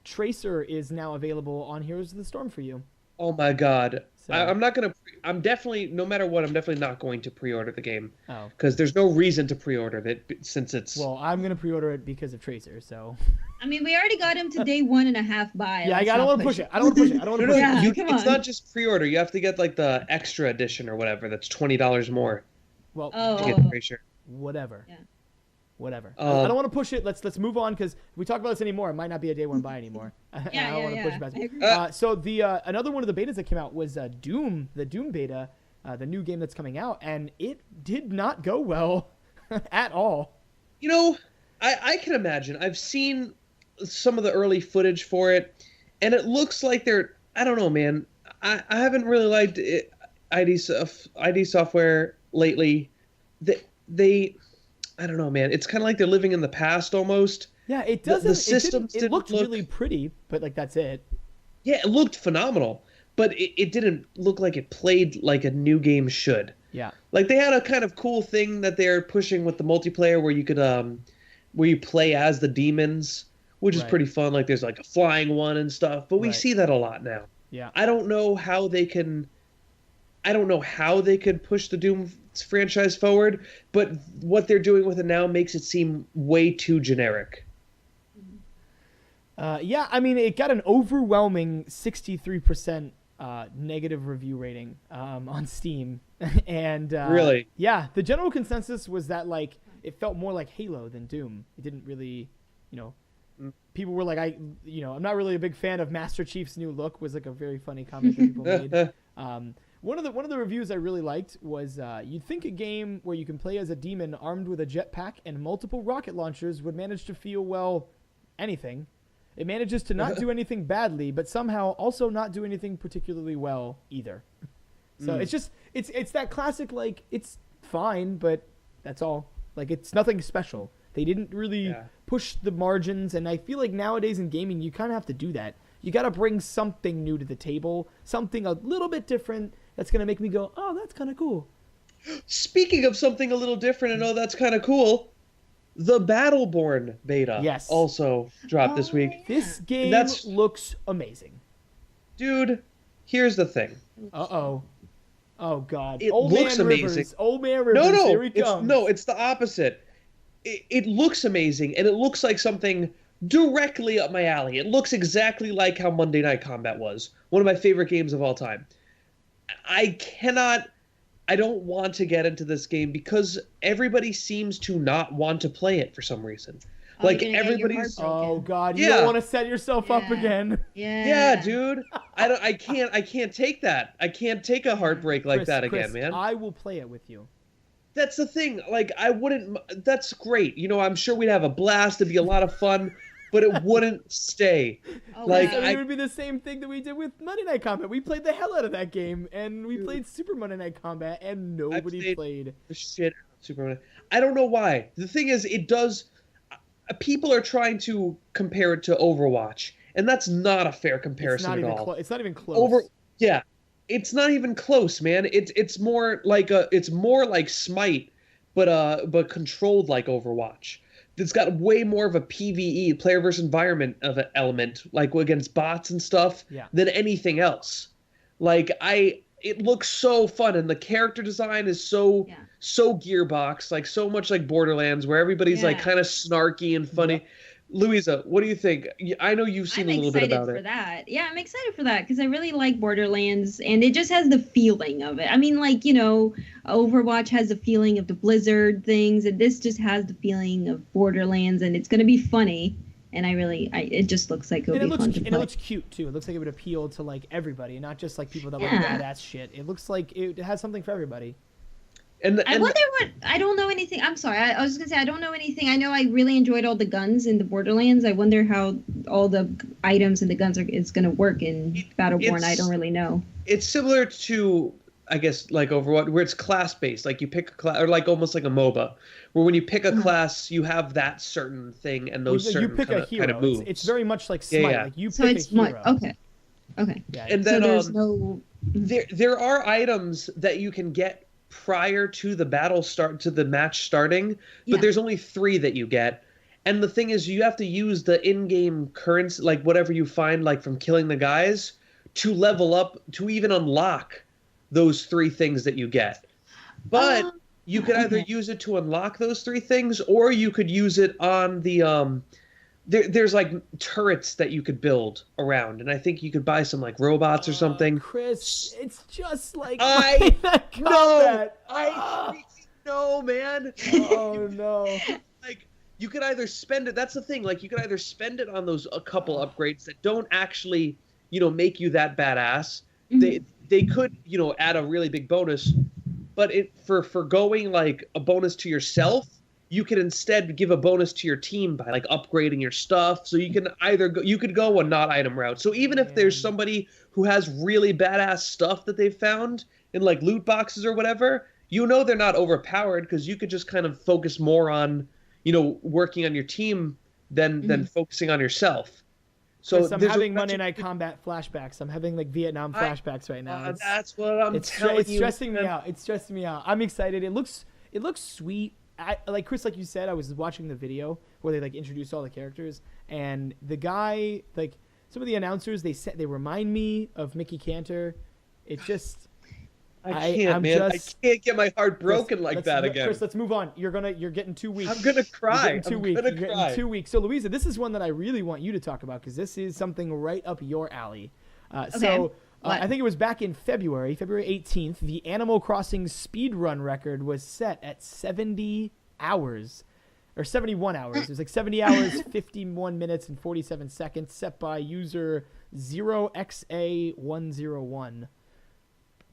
Tracer is now available on Heroes of the Storm for you. Oh my God. So. I'm not going to, I'm definitely, no matter what, I'm definitely not going to pre-order the game. Oh. Because there's no reason to pre-order it since it's... Well, I'm going to pre-order it because of Tracer, so... I mean, we already got him to day 1.5 buy. Yeah, I don't want to push it. I don't want to push it. I don't want to push it. Come on. It's not just pre-order. You have to get like the extra edition or whatever. That's $20 more. Well, to get Tracer. Whatever. Yeah. Whatever. I don't want to push it. Let's move on because if we talk about this anymore, it might not be a day one buy anymore. I don't want to push it back. So the another one of the betas that came out was Doom, the Doom beta, the new game that's coming out, and it did not go well at all. You know, I can imagine. I've seen some of the early footage for it, and it looks like they're. I don't know, man. I haven't really liked ID Software lately. They I don't know, man. It's kind of like they're living in the past almost. Yeah, it doesn't. The systems it looked really pretty, but like that's it. Yeah, it looked phenomenal, but it didn't look like it played like a new game should. Yeah. Like they had a kind of cool thing that they're pushing with the multiplayer where you could where you play as the demons, which is pretty fun. Like there's like a flying one and stuff, but we see that a lot now. Yeah. I don't know how they could push the Doom franchise forward, but what they're doing with it now makes it seem way too generic. Yeah, I mean, it got an overwhelming 63% negative review rating on Steam, and really, yeah, the general consensus was that like it felt more like Halo than Doom. It didn't really, people were like, I'm not really a big fan of Master Chief's new look. Was like a very funny comment that people made. One of the reviews I really liked was you'd think a game where you can play as a demon armed with a jetpack and multiple rocket launchers would manage to feel anything. It manages to not do anything badly, but somehow also not do anything particularly well either. So it's just it's that classic like it's fine, but that's all. Like it's nothing special. They didn't really push the margins, and I feel like nowadays in gaming you kind of have to do that. You got to bring something new to the table, something a little bit different that's going to make me go, "Oh, that's kind of cool." Speaking of something a little different and that's kind of cool, the Battleborn beta also dropped this week. This game looks amazing. Dude, here's the thing. Uh-oh. Oh, God. It looks amazing. Rivers. Old Man Rivers, here he comes. It's the opposite. It looks amazing, and it looks like something directly up my alley. It looks exactly like how Monday Night Combat was. One of my favorite games of all time. I don't want to get into this game because everybody seems to not want to play it for some reason. Like everybody's. Oh God! You don't want to set yourself up again. Yeah, dude. I can't take that. I can't take a heartbreak like that again, man. I will play it with you. That's the thing. Like I wouldn't. That's great. I'm sure we'd have a blast. It'd be a lot of fun. But it wouldn't stay. It would be the same thing that we did with Monday Night Combat. We played the hell out of that game, and we played Super Monday Night Combat, and nobody played the shit out of Super Monday. I don't know why. The thing is, it does. People are trying to compare it to Overwatch, and that's not a fair comparison at all. It's not even close. It's not even close, man. It's more like Smite, but controlled like Overwatch. It's got way more of a PvE, player versus environment of an element, like against bots and stuff, than anything else. It looks so fun, and the character design is so Gearbox, like so much like Borderlands, where everybody's like kind of snarky and funny. Yeah. Luiza, what do you think? I know you've seen a little bit about it. I'm excited for that. Yeah, I'm excited for that because I really like Borderlands, and it just has the feeling of it. I mean, Overwatch has the feeling of the Blizzard things, and this just has the feeling of Borderlands, and it's going to be funny. and it just looks like it would be fun to play. And it looks cute too. It looks like it would appeal to like everybody, not just like people that like badass shit. It looks like it has something for everybody. I wonder what. I don't know anything. I'm sorry. I was just gonna say I don't know anything. I know I really enjoyed all the guns in the Borderlands. I wonder how all the items and the guns is gonna work in Battleborn. I don't really know. It's similar to, I guess, like Overwatch, where it's class based. Like you pick a class, or like almost like a MOBA, where when you pick a class, you have that certain thing and those certain kind of moves. It's very much like Smite. Yeah. Like you pick a hero. Okay. Yeah. And then so there's no. There are items that you can get prior to the match starting, but there's only 3 that you get. And the thing is, you have to use the in-game currency, like whatever you find, like from killing the guys, to level up, to even unlock those 3 things that you get. But you could either use it to unlock those 3 things, or you could use it on the there's like turrets that you could build around, and I think you could buy some like robots or something. Chris, it's just like I know, man. Oh no. Like you could either spend it. That's the thing. Like you could either spend it on those a couple upgrades that don't actually, make you that badass. Mm-hmm. They could, add a really big bonus, but for going like a bonus to yourself, you could instead give a bonus to your team by like upgrading your stuff. So you can you could go a not item route. So even if there's somebody who has really badass stuff that they've found in like loot boxes or whatever, they're not overpowered, because you could just kind of focus more on, working on your team than focusing on yourself. So Chris, I'm having Monday Night Combat flashbacks. I'm having like Vietnam flashbacks right now. That's what I'm telling you. It's stressing me out. It's stressing me out. I'm excited. It looks sweet. Like Chris, like you said, I was watching the video where they like introduced all the characters, and the guy, like some of the announcers, they remind me of Mickey Cantor. It just, I can't get my heart broken like that again. Chris, let's move on. You're getting 2 weeks. I'm gonna cry. You're getting 2 weeks. So Luiza, this is one that I really want you to talk about, because this is something right up your alley. I think it was back in February 18th, the Animal Crossing speedrun record was set at 70 hours, or 71 hours. It was like 70 hours, 51 minutes, and 47 seconds, set by user 0xa101.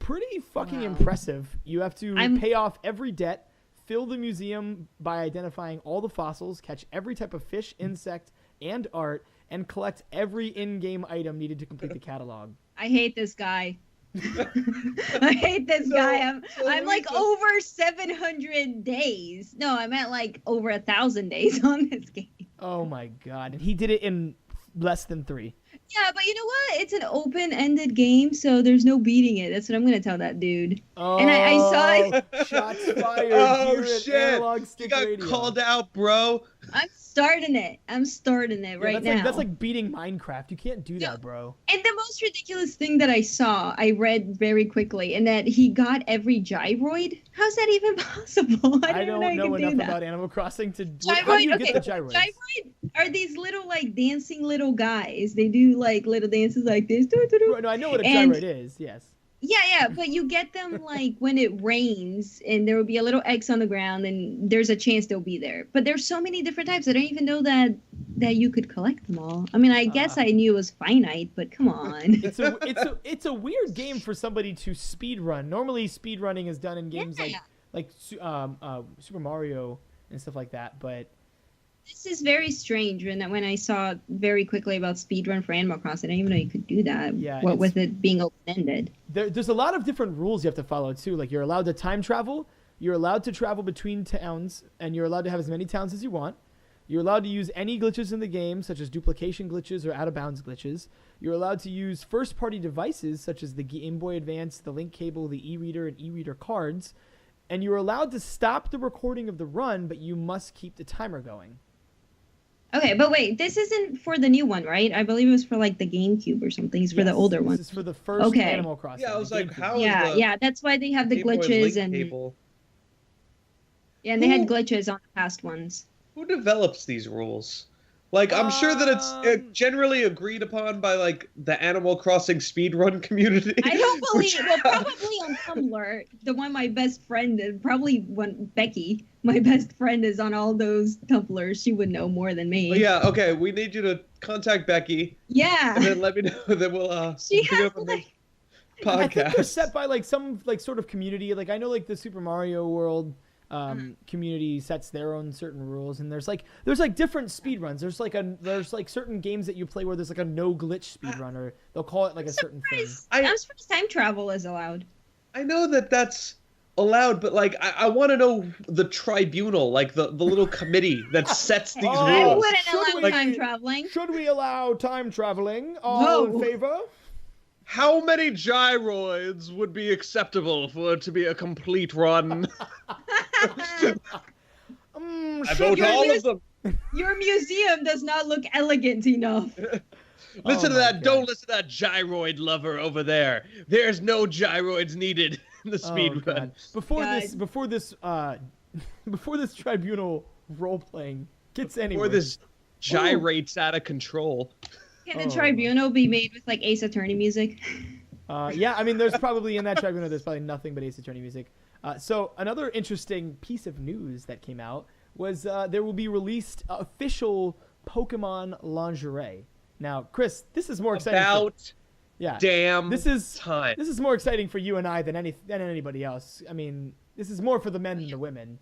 Pretty fucking impressive. You have to pay off every debt, fill the museum by identifying all the fossils, catch every type of fish, insect, and art, and collect every in-game item needed to complete the catalog. I hate this guy. I hate this guy. I'm like over 700 days. No, I'm at like over 1,000 days on this game. Oh my god. And he did it in less than 3. Yeah, but you know what? It's an open-ended game, so there's no beating it. That's what I'm going to tell that dude. Oh, and I saw it. Shots fired. Oh, shit. Analog Stick you got called out, bro. I'm starting it right now. That's like beating Minecraft. You can't do that, bro. And the most ridiculous thing that I read very quickly, and that he got every gyroid. How's that even possible? I don't know enough about Animal Crossing to. Gyroid, how do you get the gyroids? Gyroid are these little like dancing little guys. They do like little dances like this. No, I know what a gyroid is. Yes. Yeah, but you get them like when it rains, and there will be a little X on the ground, and there's a chance they'll be there. But there's so many different types. I don't even know that you could collect them all. I mean, I guess I knew it was finite, but come on. It's a weird game for somebody to speed run. Normally, speed running is done in games like Super Mario and stuff like that. But this is very strange. When I saw very quickly about speedrun for Animal Crossing, I didn't even know you could do that. Yeah, with it being open-ended. There's a lot of different rules you have to follow, too. Like, you're allowed to time travel. You're allowed to travel between towns, and you're allowed to have as many towns as you want. You're allowed to use any glitches in the game, such as duplication glitches or out-of-bounds glitches. You're allowed to use first-party devices, such as the Game Boy Advance, the Link cable, the e-reader, and e-reader cards. And you're allowed to stop the recording of the run, but you must keep the timer going. Okay, but wait, this isn't for the new one, right? I believe it was for like the GameCube or something. It's for the older one. This is for the first Animal Crossing. Yeah, I was like, how? Yeah, that's why they have the glitches and. Cable. Yeah, and they had glitches on the past ones. Who develops these rules? Like, I'm sure that it's generally agreed upon by, like, the Animal Crossing speedrun community. I don't believe it. Well, probably on Tumblr, the one my best friend is, probably when Becky, my best friend, is on all those Tumblrs. She would know more than me. Oh, yeah, okay. We need you to contact Becky. Yeah. And then let me know that we'll she has, like... podcast. I think they're set by, like, some, like, sort of community. Like, I know, like, the Super Mario World... community sets their own certain rules, and there's like different speedruns. There's like certain games that you play where there's like a no glitch speedrun, or they'll call it like a certain thing. I'm surprised time travel is allowed. I know that that's allowed, but like I want to know the tribunal, like the little committee that sets these rules. I wouldn't allow time traveling. Should we allow time traveling? All in favor? How many gyroids would be acceptable for it to be a complete run? I vote all of them. Your museum does not look elegant enough. Listen to that. Don't listen to that gyroid lover over there. There's no gyroids needed in the speed run. Before this tribunal role playing gets anywhere. Before this gyrates out of control. Can the tribunal be made with like Ace Attorney music? Yeah, I mean, there's probably in that tribunal, there's probably nothing but Ace Attorney music. So another interesting piece of news that came out was there will be released official Pokemon lingerie. Now, Chris, this is more exciting. This is more exciting for you and I than anybody else. I mean, this is more for the men than the women.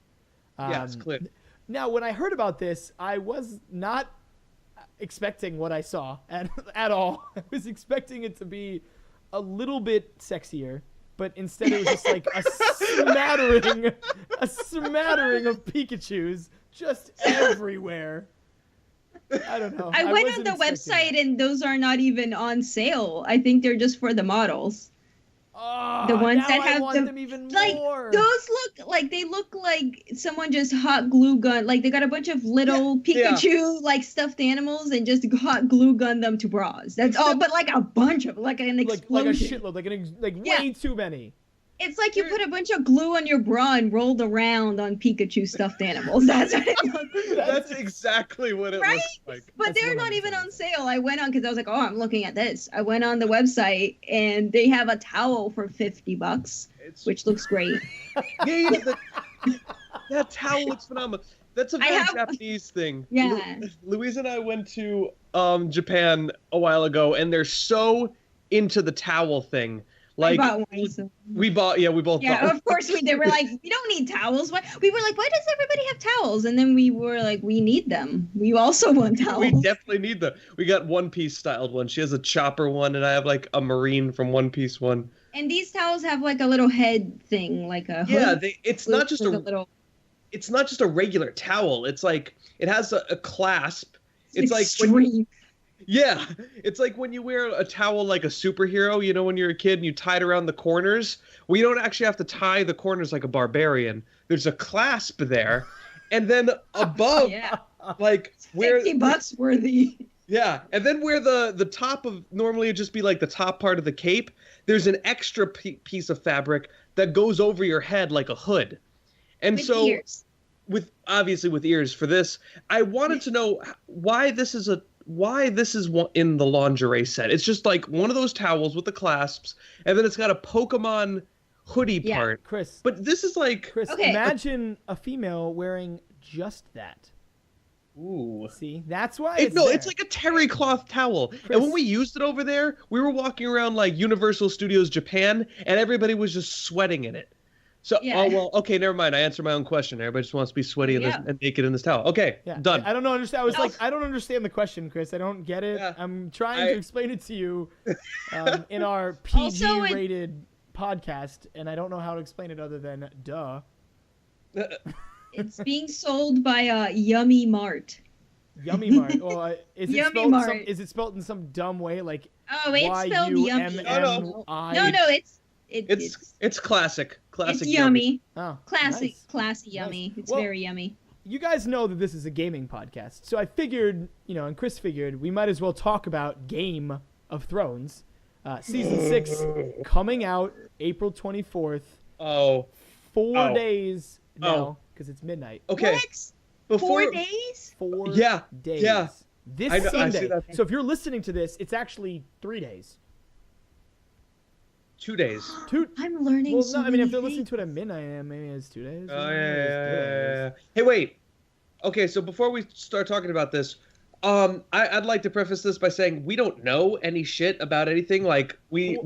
Yeah, it's clear. Now, when I heard about this, I was not expecting what I saw at all. I was expecting it to be a little bit sexier, but instead it was just like a smattering of Pikachus just everywhere. I don't know. I went on the website and those are not even on sale. I think they're just for the models. The ones that have them even like more. Those look like someone just hot glue gun, like they got a bunch of little Pikachu like stuffed animals and just hot glue gun them to bras. That's all, but like a bunch of like an explosion. Like a shitload, way too many. It's like you put a bunch of glue on your bra and rolled around on Pikachu stuffed animals. That's what it looks like. That's exactly what it looks like. But they're not even on sale. I went on because I was like, I'm looking at this. I went on the website and they have a towel for $50, which looks great. That towel looks phenomenal. That's a very Japanese thing. Yeah. Luiza and I went to Japan a while ago, and they're so into the towel thing. Like, I bought one, so. We both bought. Yeah, of course we did. We're like, we don't need towels. We were like, why does everybody have towels? And then we were like, we need them. We also want towels. We definitely need them. We got One Piece styled one. She has a chopper one, and I have like a marine from One Piece one. And these towels have like a little head thing, like a hood. Yeah, it's not just it's not just a regular towel. It's like it has a clasp. It's like yeah, it's like when you wear a towel like a superhero, you know, when you're a kid and you tie it around the corners. Well, you don't actually have to tie the corners like a barbarian. There's a clasp there. And then above, like where $50 worthy. Yeah, and then where the top of normally it'd just be like the top part of the cape, there's an extra piece of fabric that goes over your head like a hood. And with ears. Obviously with ears for this, I wanted to know why this is in the lingerie set. It's just like one of those towels with the clasps, and then it's got a Pokemon hoodie part. Chris. But this is like... Chris, imagine a female wearing just that. Ooh. See? That's why it's like a terry cloth towel. Chris. And when we used it over there, we were walking around like Universal Studios Japan, and everybody was just sweating in it. So, okay, never mind. I answered my own question. Everybody just wants to be sweaty and naked in this towel. Okay, done. I don't understand. I was like, I don't understand the question, Chris. I don't get it. Yeah. I'm trying to explain it to you in our PG-rated podcast, and I don't know how to explain it other than duh. It's being sold by Yummy Mart. Yummy Mart. Well, is it spelled in some dumb way, like it's spelled yummy? No, it's classic. It's yummy. Oh, classy nice. Yummy. It's very yummy. You guys know that this is a gaming podcast, so I figured, and Chris figured, we might as well talk about Game of Thrones, season 6, coming out April 24th. 4 days now, because it's midnight. Okay. What? 4 days? 4 days. Yeah. this I Sunday. see that. So if you're listening to this, it's actually 3 days. 2 days. I'm learning. Well, so no, I mean, if they're many listening to it at midnight, maybe it's 2 days. Oh yeah. Hey, wait. Okay, so before we start talking about this, I'd like to preface this by saying we don't know any shit about anything. Like we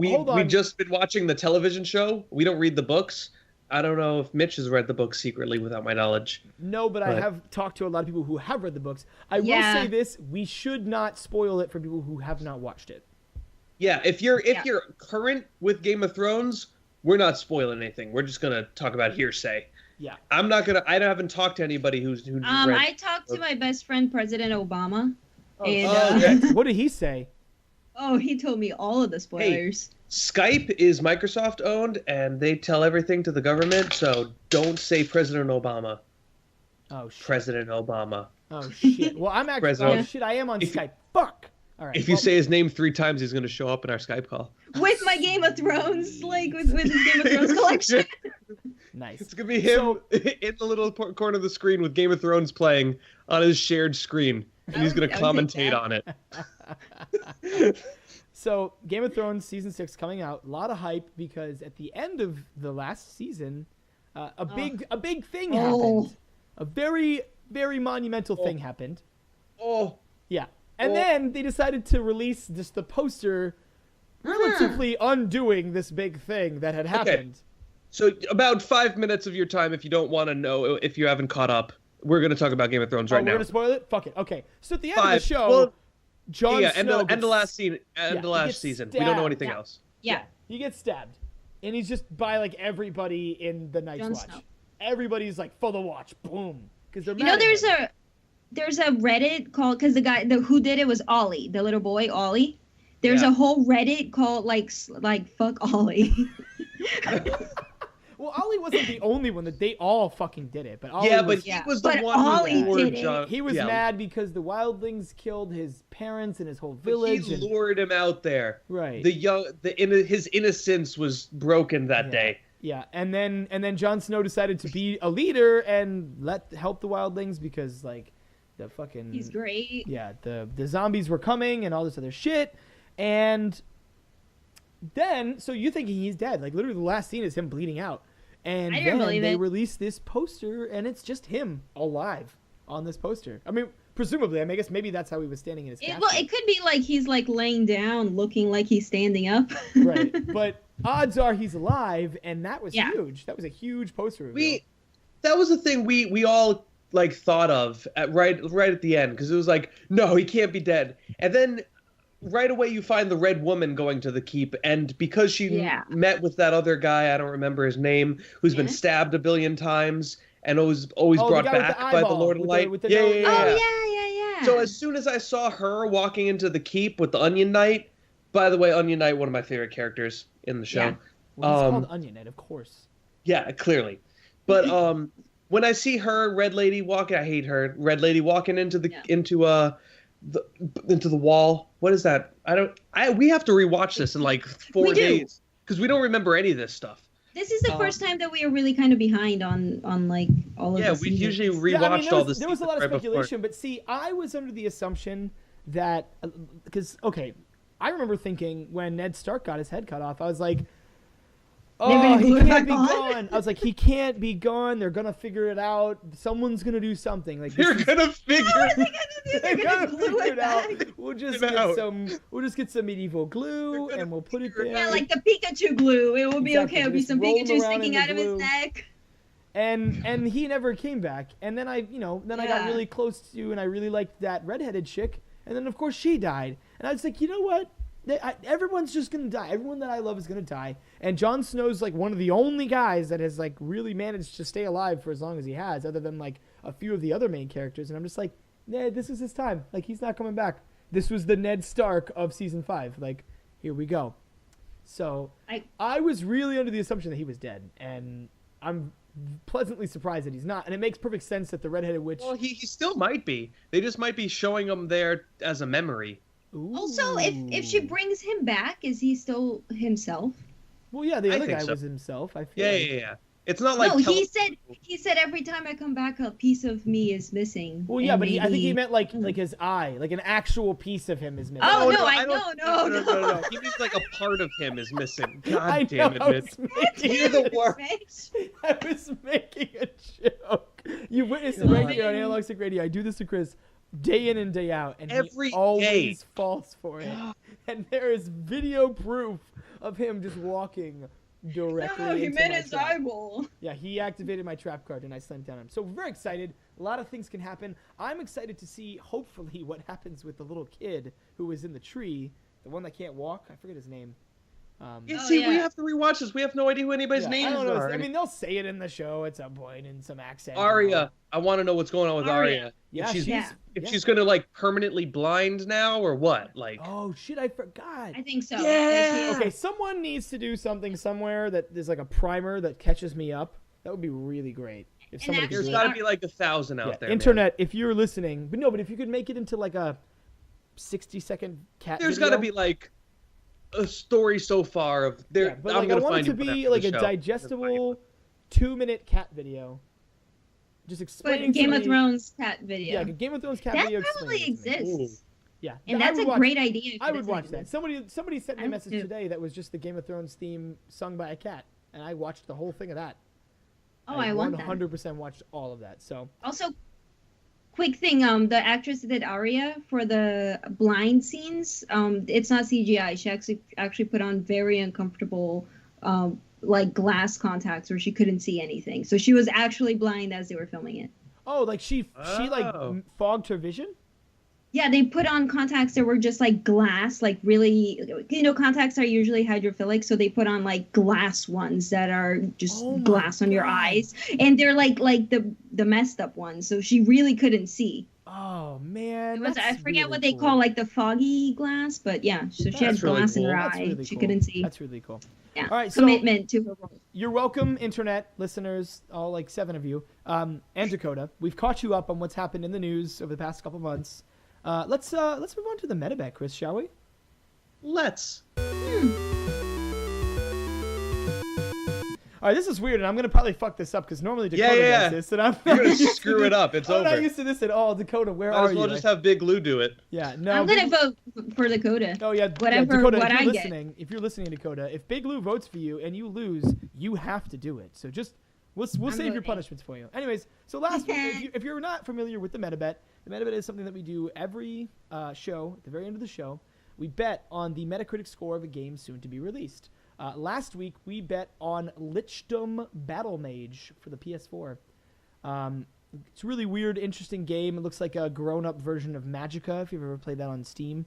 just been watching the television show. We don't read the books. I don't know if Mitch has read the book secretly without my knowledge. No, but I have talked to a lot of people who have read the books. I will say this: we should not spoil it for people who have not watched it. Yeah, if you're current with Game of Thrones, we're not spoiling anything. We're just gonna talk about hearsay. Yeah. I haven't talked to anybody who's read. I talked to my best friend, President Obama. What did he say? Oh, he told me all of the spoilers. Hey, Skype is Microsoft owned, and they tell everything to the government. So don't say President Obama. Oh shit. President Obama. Oh shit. Well, I'm actually. President. Oh shit. I am on Skype. Fuck. All right. If you say his name 3 times, he's gonna show up in our Skype call. With my Game of Thrones, like with his Game of Thrones collection. Nice. It's gonna be him in the little corner of the screen with Game of Thrones playing on his shared screen, and he's gonna commentate on it. So Game of Thrones season 6 coming out, a lot of hype because at the end of the last season, a big thing happened. A very, very monumental thing happened. Oh. Yeah. And then they decided to release just the poster relatively undoing this big thing that had happened. So about 5 minutes of your time, if you don't want to know, if you haven't caught up, we're going to talk about Game of Thrones right now. We're going to spoil it? Fuck it. Okay. So at the end of the show, Jon Snow end of last season. We don't know anything else. Yeah. He gets stabbed. And he's just by like everybody in the Night's Watch. Snow. Everybody's like for the watch. Boom. Because they're there's a Reddit called, because the guy who did it was Ollie, the little boy Ollie. There's a whole Reddit called like fuck Ollie. Well, Ollie wasn't the only one. That they all fucking did it. But Ollie he was the one Ollie who did it. He was mad because the wildlings killed his parents and his whole village. He lured him out there. Right. His innocence was broken that day. Yeah, and then Jon Snow decided to be a leader and help the wildlings because like the fucking he's great. Yeah, the zombies were coming and all this other shit, and then so you're thinking he's dead. Like literally the last scene is him bleeding out. And then they release this poster, and it's just him alive on this poster. I mean, presumably, I guess maybe that's how he was standing in his casket. Well, it could be like he's like laying down, looking like he's standing up. Right, but odds are he's alive, and that was huge. That was a huge poster reveal. That was the thing we all like thought of right at the end, because it was like, no, he can't be dead, and then right away you find the Red Woman going to the keep, and because she met with that other guy, I don't remember his name, who's been stabbed a billion times and always brought back by the Lord of Light. Yeah. So as soon as I saw her walking into the keep with the Onion Knight, by the way, Onion Knight, one of my favorite characters in the show. Yeah. Well, he's called Onion Knight, of course. Yeah, clearly. But when I see her, Red Lady walking, I hate her. Red Lady walking into the wall. What is that? We have to rewatch this in like 4 days because we don't remember any of this stuff. This is the first time that we are really kind of behind on like all of this. Yeah, we usually rewatched all this. There was a lot of speculation, but see, I was under the assumption that because I remember thinking when Ned Stark got his head cut off, I was like, oh, he can't be gone. I was like, he can't be gone. They're gonna figure it out. Someone's gonna do something. Like they're gonna figure it out. We'll just get some medieval glue and we'll put it there. Yeah, like the Pikachu glue. It will be okay. It'll be some Pikachu sticking out of his neck. And he never came back. And then I got really close to, and I really liked that redheaded chick. And then of course she died. And I was like, you know what? Everyone's just gonna die. Everyone that I love is gonna die. And Jon Snow's like one of the only guys that has like really managed to stay alive for as long as he has, other than like a few of the other main characters. And I'm just like, Ned, this is his time. Like he's not coming back. This was the Ned Stark of season 5. Like, here we go. So I was really under the assumption that he was dead, and I'm pleasantly surprised that he's not. And it makes perfect sense that the redheaded witch. Well, he still might be. They just might be showing him there as a memory. Ooh. Also, if she brings him back, is he still himself? Well, yeah, the other guy was himself. I feel. Yeah. It's not like no, he said every time I come back, a piece of me is missing. Well, yeah, but I think he meant like his eye, like an actual piece of him is missing. Oh no, no. He means like a part of him is missing. God damn it, Mitch. You're the worst. I was making a joke. You witnessed it right here on Analog Stick Radio. I do this to Chris day in and day out, and he always falls for it. And there is video proof of him just walking directly into he meant his trap. eyeball. Yeah, he activated my trap card and I slammed down him. So we're very excited. A lot of things can happen. I'm excited to see, hopefully, what happens with the little kid who was in the tree, the one that can't walk. I forget his name. We have to rewatch this. We have no idea who anybody's names are. I mean, they'll say it in the show at some point in some accent. Arya. I want to know what's going on with Arya. Yeah, if she's going to, like, permanently blind now or what? Like. Oh, shit, I forgot. I think so. Yeah. Okay, someone needs to do something somewhere that there's, like, a primer that catches me up. That would be really great. If somebody There's got to be, like, 1,000 out there. Internet, if you're listening. But if you could make it into, like, a 60-second cat There's video. got to be, like, a story so far of there. But I'm like, I gonna want find it to be like a digestible 2-minute cat video. Just explaining. But Game of Thrones cat video. Yeah, Game of Thrones cat that video. That probably exists. Yeah, and that's a great idea. I would watch that. Somebody sent me a message today that was just the Game of Thrones theme sung by a cat, and I watched the whole thing of that. Oh, I want that. 100% watched all of that. So also. Quick thing, the actress that did Arya for the blind scenes, it's not CGI. She actually put on very uncomfortable, like glass contacts where she couldn't see anything. So she was actually blind as they were filming it. Oh, like she like fogged her vision? Yeah, they put on contacts that were just like glass, like really, contacts are usually hydrophilic, so they put on like glass ones that are just glass on your eyes, and they're like the messed up ones. So she really couldn't see. Oh man, I forget what they call like the foggy glass, but yeah, so she had glass in her eye. She couldn't see. That's really cool. Yeah. All right, commitment to her role. You're welcome, internet listeners, all like 7 of you, and Dakota. We've caught you up on what's happened in the news over the past couple months. Let's move on to the meta bet, Chris, shall we? Let's. All right, this is weird, and I'm gonna probably fuck this up because normally Dakota does this, and I'm gonna screw it up. It's over. I'm not used to this at all. Dakota, where are you? Might as well just have Big Lou do it. Yeah, no. I'm gonna vote for Dakota. Oh yeah, whatever. Dakota, what I get. If you're listening, Dakota, if Big Lou votes for you and you lose, you have to do it. So just we'll save your punishments for you. Anyways, so last week, if you're not familiar with the meta bet is something that we do every show at the very end of the show. We bet on the Metacritic score of a game soon to be released. Last week, we bet on Lichdom Battle Mage for the PS4. It's a really weird, interesting game. It looks like a grown-up version of Magicka, if you've ever played that on Steam.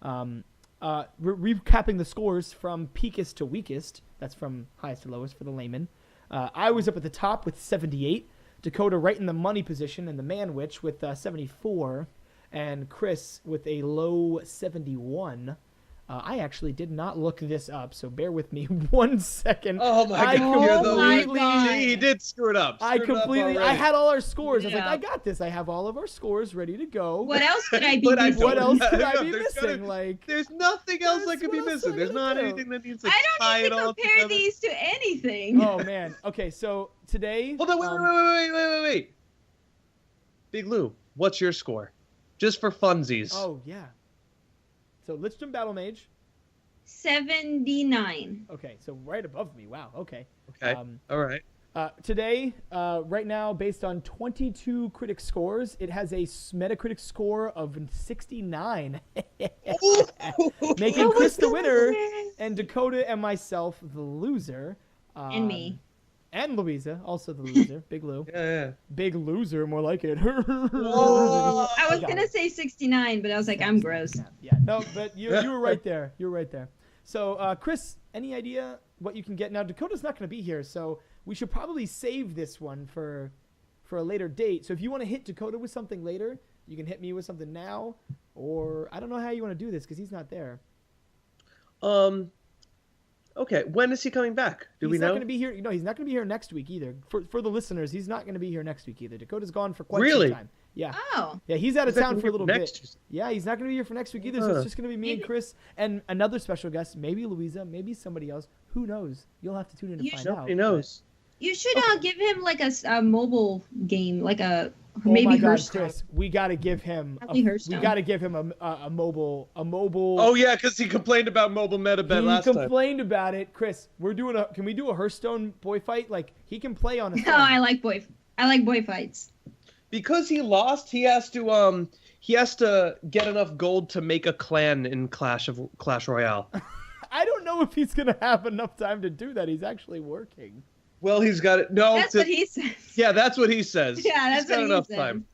Recapping the scores from peakest to weakest. That's from highest to lowest for the layman. I was up at the top with 78. Dakota right in the money position and the Man Witch with 74. And Chris with a low 71. I actually did not look this up, so bear with me 1 second. Oh my God! He did screw it up. I had all our scores. I was like, I got this. I have all of our scores ready to go. What else could I be missing? What else could I be missing? There's nothing else that could be missing. There's not anything that needs to tie it all together. I don't need to compare these to anything. Oh man. Okay, so today. Hold on. Wait. Big Lou, what's your score? Just for funsies. Oh yeah. So Lichdom Battle Mage. 79. Okay, so right above me. Wow. Okay. All right. Today, right now, based on 22 critic scores, it has a Metacritic score of 69, making Chris the winner, and Dakota and myself the loser. And me. And Luiza, also the loser. Big Lou. Yeah. Big loser, more like it. I was going to say 69, but I was like, I'm gross. Yeah, no, but you were right there. You were right there. So, Chris, any idea what you can get? Now, Dakota's not going to be here, so we should probably save this one for a later date. So if you want to hit Dakota with something later, you can hit me with something now. Or I don't know how you want to do this because he's not there. Okay, when is he coming back? Do we know? He's not going to be here. No, he's not going to be here next week either. For the listeners, he's not going to be here next week either. Dakota's gone for quite some time. Yeah. Oh. Yeah, he's out of town for a little bit. Tuesday. Yeah, he's not going to be here for next week either. So it's just going to be me and Chris and another special guest, maybe Luiza, maybe somebody else. Who knows? You'll have to tune in to find out. Nobody knows. You should give him like a mobile game, like a Oh maybe my God, Hearthstone. Chris, we got to give him a mobile. Oh yeah, because he complained about mobile meta bet last time. He complained about it, Chris. Can we do a Hearthstone boy fight? Like he can play on his No, phone. I like boy fights. Because he lost, he has to get enough gold to make a clan in Clash Royale. I don't know if he's gonna have enough time to do that. He's actually working. Well, he's got it. No, that's what he says. Yeah, that's what he says. Yeah, that's what he says. Time.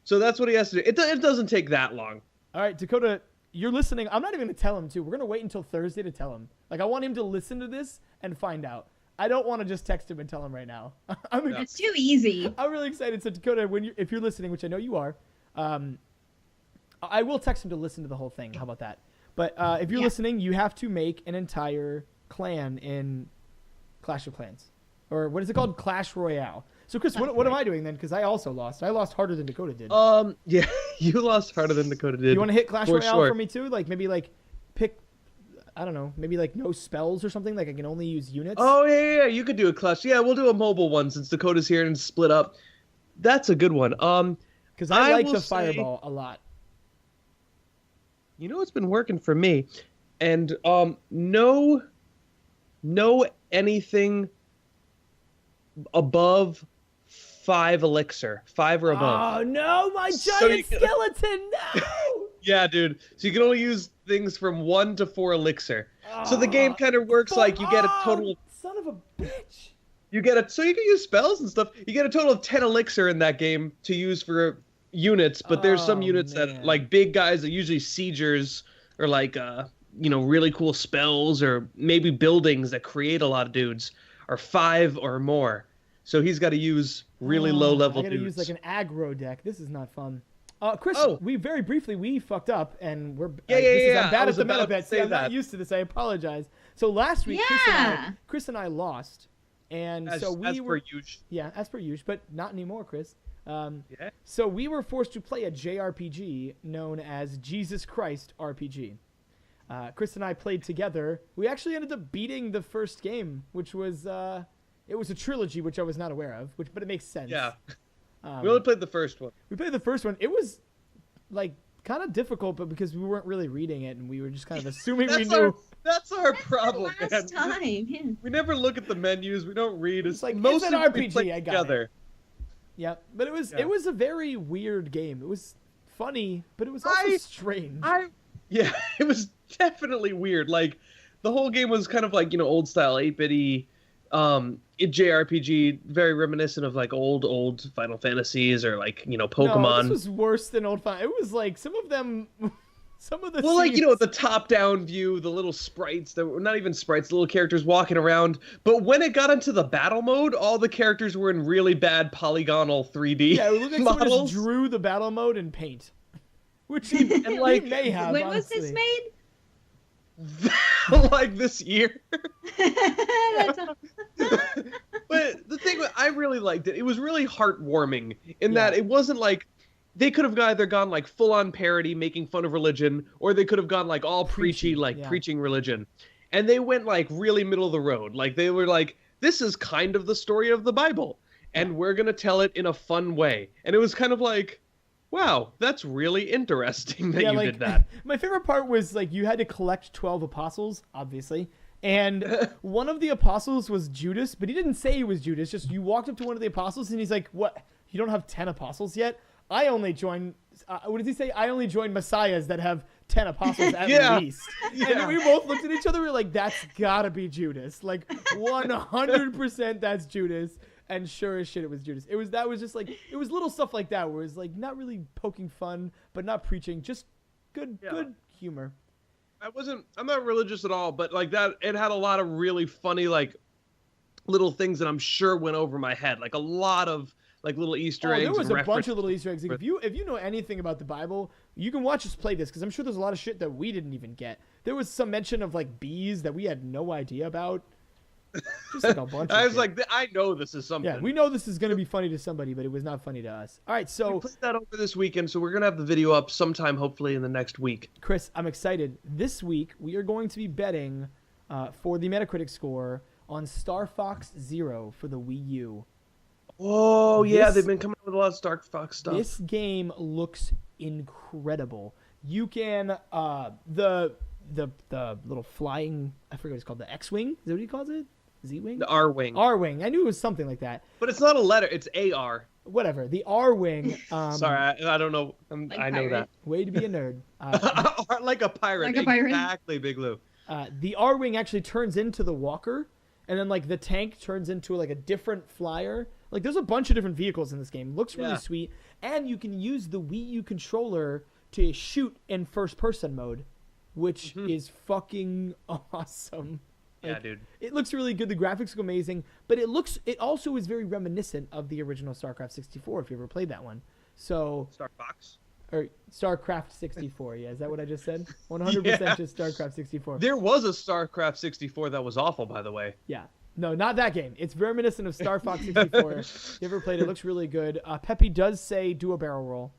So that's what he has to do. It doesn't take that long. All right, Dakota, you're listening. I'm not even gonna tell him too. We're gonna wait until Thursday to tell him. Like I want him to listen to this and find out. I don't want to just text him and tell him right now. It's too easy. I'm really excited. So Dakota, if you're listening, which I know you are, I will text him to listen to the whole thing. How about that? But if you're listening, you have to make an entire clan in Clash of Clans. Or what is it called? Clash Royale. So, Chris, what am I doing then? Because I also lost. I lost harder than Dakota did. Yeah, you lost harder than Dakota did. You want to hit Clash Royale for me too? Like, maybe, like, pick, I don't know, maybe, like, no spells or something? Like, I can only use units? Oh, yeah, you could do a Clash. Yeah, we'll do a mobile one since Dakota's here and split up. That's a good one. Because I like the Fireball a lot. You know what's been working for me? And no anything above 5 elixir, 5 or above. Oh no, my giant skeleton! No. Yeah, dude. So you can only use things from 1 to 4 elixir. So the game kind of works like you get a total. Son of a bitch. So you can use spells and stuff. You get a total of 10 elixir in that game to use for units, but there's some units that like big guys that usually siegers or like really cool spells or maybe buildings that create a lot of dudes are 5 or more. So he's got to use really low level dudes. I got to use like an aggro deck. This is not fun. Chris, we very briefly fucked up and we're I'm bad at the meta bets. I'm not used to this. I apologize. So last week Chris and I lost. And as per usual. Yeah, as per usual, but not anymore, Chris. So we were forced to play a JRPG known as Jesus Christ RPG. Chris and I played together. We actually ended up beating the first game, which was it was a trilogy, which I was not aware of, but it makes sense. Yeah. We only played the first one. We played the first one. It was like kind of difficult, but because we weren't really reading it and we were just kind of assuming we knew. That's our problem, man. Time. We never look at the menus. We don't read. It's like most it's an RPG. I got it. Yeah, but it was a very weird game. It was funny, but it was also strange. Yeah, it was definitely weird. Like the whole game was kind of like old style 8-bitty JRPG, very reminiscent of like old Final Fantasies or like Pokemon. No, this was worse than old Final. It was like some of the well, like the top-down view, the little sprites that were not even sprites, the little characters walking around. But when it got into the battle mode, all the characters were in really bad polygonal 3D. Yeah, it looked like someone just drew the battle mode in Paint, which he may have. When was this made? Like this year. But the thing, I really liked it. It was really heartwarming in that it wasn't like they could have either gone like full on parody, making fun of religion, or they could have gone like all preachy, preaching religion. And they went like really middle of the road. Like they were like, this is kind of the story of the Bible, and we're going to tell it in a fun way. And it was kind of like, wow, that's really interesting that you did that. My favorite part was like you had to collect 12 apostles, obviously. And one of the apostles was Judas, but he didn't say he was Judas. Just you walked up to one of the apostles and he's like, what? You don't have 10 apostles yet? I only joined, what does he say? I only joined messiahs that have 10 apostles at least. And we both looked at each other. We were like, that's gotta be Judas. Like 100% that's Judas. And sure as shit, it was Judas. It was little stuff like that where it was like not really poking fun, but not preaching, just good humor. I'm not religious at all, but like that, it had a lot of really funny, like little things that I'm sure went over my head. Like a lot of like little Easter eggs. There was a bunch of little Easter eggs. Like, if you know anything about the Bible, you can watch us play this because I'm sure there's a lot of shit that we didn't even get. There was some mention of like bees that we had no idea about. Just like a bunch of shit. Like, I know this is something. Yeah, we know this is going to be funny to somebody, but it was not funny to us. All right, so... We put that over this weekend, so we're going to have the video up sometime, hopefully, in the next week. Chris, I'm excited. This week, we are going to be betting for the Metacritic score on Star Fox Zero for the Wii U. Oh, yeah, they've been coming up with a lot of Star Fox stuff. This game looks incredible. You can the little flying, I forget what it's called, the X-Wing? Is that what he calls it? Z-Wing? The R-Wing. R-Wing. I knew it was something like that. But it's not a letter, it's A-R. Whatever. The R-Wing. Sorry, I don't know. Like I know that. Way to be a nerd. Like a pirate. Like a pirate. Exactly, Big Lou. The R-Wing actually turns into the Walker, and then like the tank turns into like a different flyer. Like there's a bunch of different vehicles in this game. Looks really sweet. And you can use the Wii U controller to shoot in first-person mode, which is fucking awesome. Yeah, dude. It looks really good. The graphics look amazing, but it also is very reminiscent of the original StarCraft 64 if you ever played that one. So Star Fox? Or StarCraft 64, yeah. Is that what I just said? 100% just StarCraft 64. There was a StarCraft 64 that was awful, by the way. Yeah. No, not that game. It's reminiscent of Star Fox 64. If you ever played it, it looks really good. Peppy does say do a barrel roll.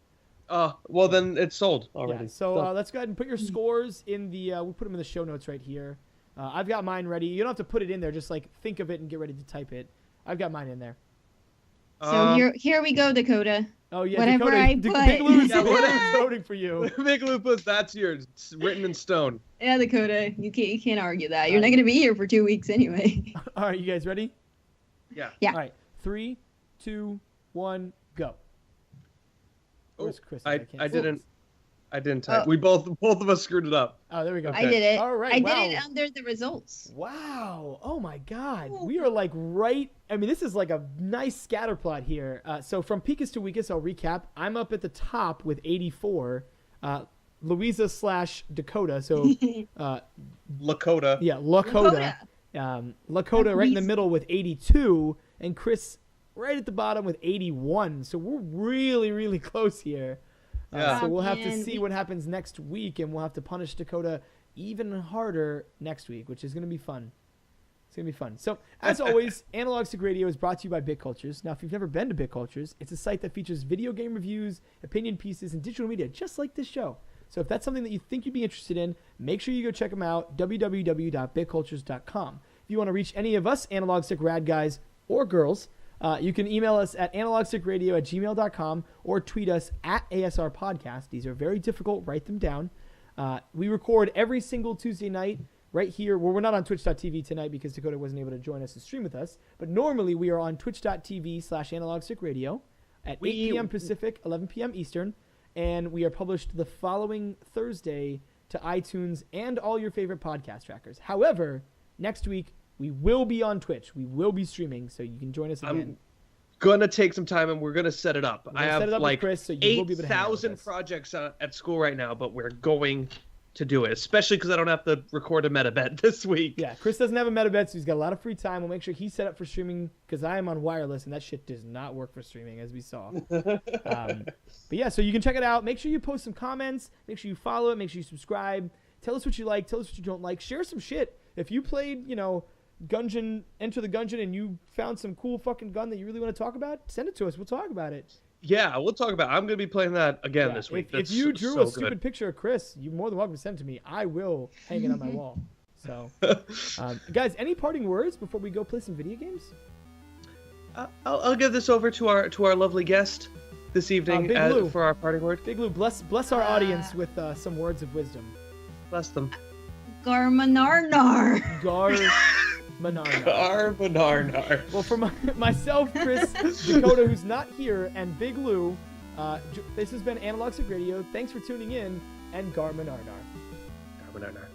Well, then it's sold already. Yeah, so let's go ahead and put your scores in the... we'll put them in the show notes right here. I've got mine ready. You don't have to put it in there. Just like think of it and get ready to type it. I've got mine in there. So here we go, Dakota. Oh yeah, whatever Dakota, I put. Big Lou is voting for you. Big Lou puts that's yours. It's written in stone. Yeah, Dakota, you can't argue that. You're not gonna be here for 2 weeks anyway. All right, you guys ready? Yeah. Yeah. All right, 3, 2, 1, go. Where's Chris? I didn't type. Oh. We both of us screwed it up. Oh, there we go. I did it. All right. I wow. did it under the results. Wow. Oh my God. We are like right. I mean, this is like a nice scatter plot here. So from Picus to Weakest, I'll recap. I'm up at the top with 84. Luiza / Dakota. So Lakota. Yeah, Lakota. Lakota right in the middle with 82, and Chris right at the bottom with 81. So we're really, really close here. So we'll have to see what happens next week, and we'll have to punish Dakota even harder next week, which is going to be fun. It's going to be fun. So, as always, Analog Stick Radio is brought to you by Bit Cultures. Now, if you've never been to Bit Cultures, it's a site that features video game reviews, opinion pieces, and digital media just like this show. So if that's something that you think you'd be interested in, make sure you go check them out, www.bitcultures.com. If you want to reach any of us Analog Stick Rad guys or girls, you can email us at analogstickradio@gmail.com or tweet us at ASR Podcast. These are very difficult. Write them down. We record every single Tuesday night right here. Well, we're not on twitch.tv tonight because Dakota wasn't able to join us and stream with us. But normally we are on twitch.tv/analogstickradio at 8 p.m. Pacific, 11 p.m. Eastern. And we are published the following Thursday to iTunes and all your favorite podcast trackers. However, next week, we will be on Twitch. We will be streaming, so you can join us again. I'm gonna take some time and we're gonna set it up. I have like Chris, so 8,000 projects at school right now, but we're going to do it, especially because I don't have to record a meta bet this week. Yeah, Chris doesn't have a meta bet, so he's got a lot of free time. We'll make sure he's set up for streaming because I am on wireless, and that shit does not work for streaming, as we saw. But yeah, so you can check it out. Make sure you post some comments. Make sure you follow it. Make sure you subscribe. Tell us what you like. Tell us what you don't like. Share some shit. If you played, Enter the Gungeon and you found some cool fucking gun that you really want to talk about, send it to us. We'll talk about it. Yeah, we'll talk about it. I'm going to be playing that again this week. If you drew a stupid picture of Chris, you're more than welcome to send it to me. I will hang it on my wall. So, guys, any parting words before we go play some video games? I'll give this over to our lovely guest this evening for our parting word. Big Lou, bless our audience with some words of wisdom. Bless them. Garmanarnar. Garmanarnar. Well, for myself, Chris, Dakota, who's not here, and Big Lou, this has been Analog Stick Radio. Thanks for tuning in, and Garmanarnar. Garmanarnar.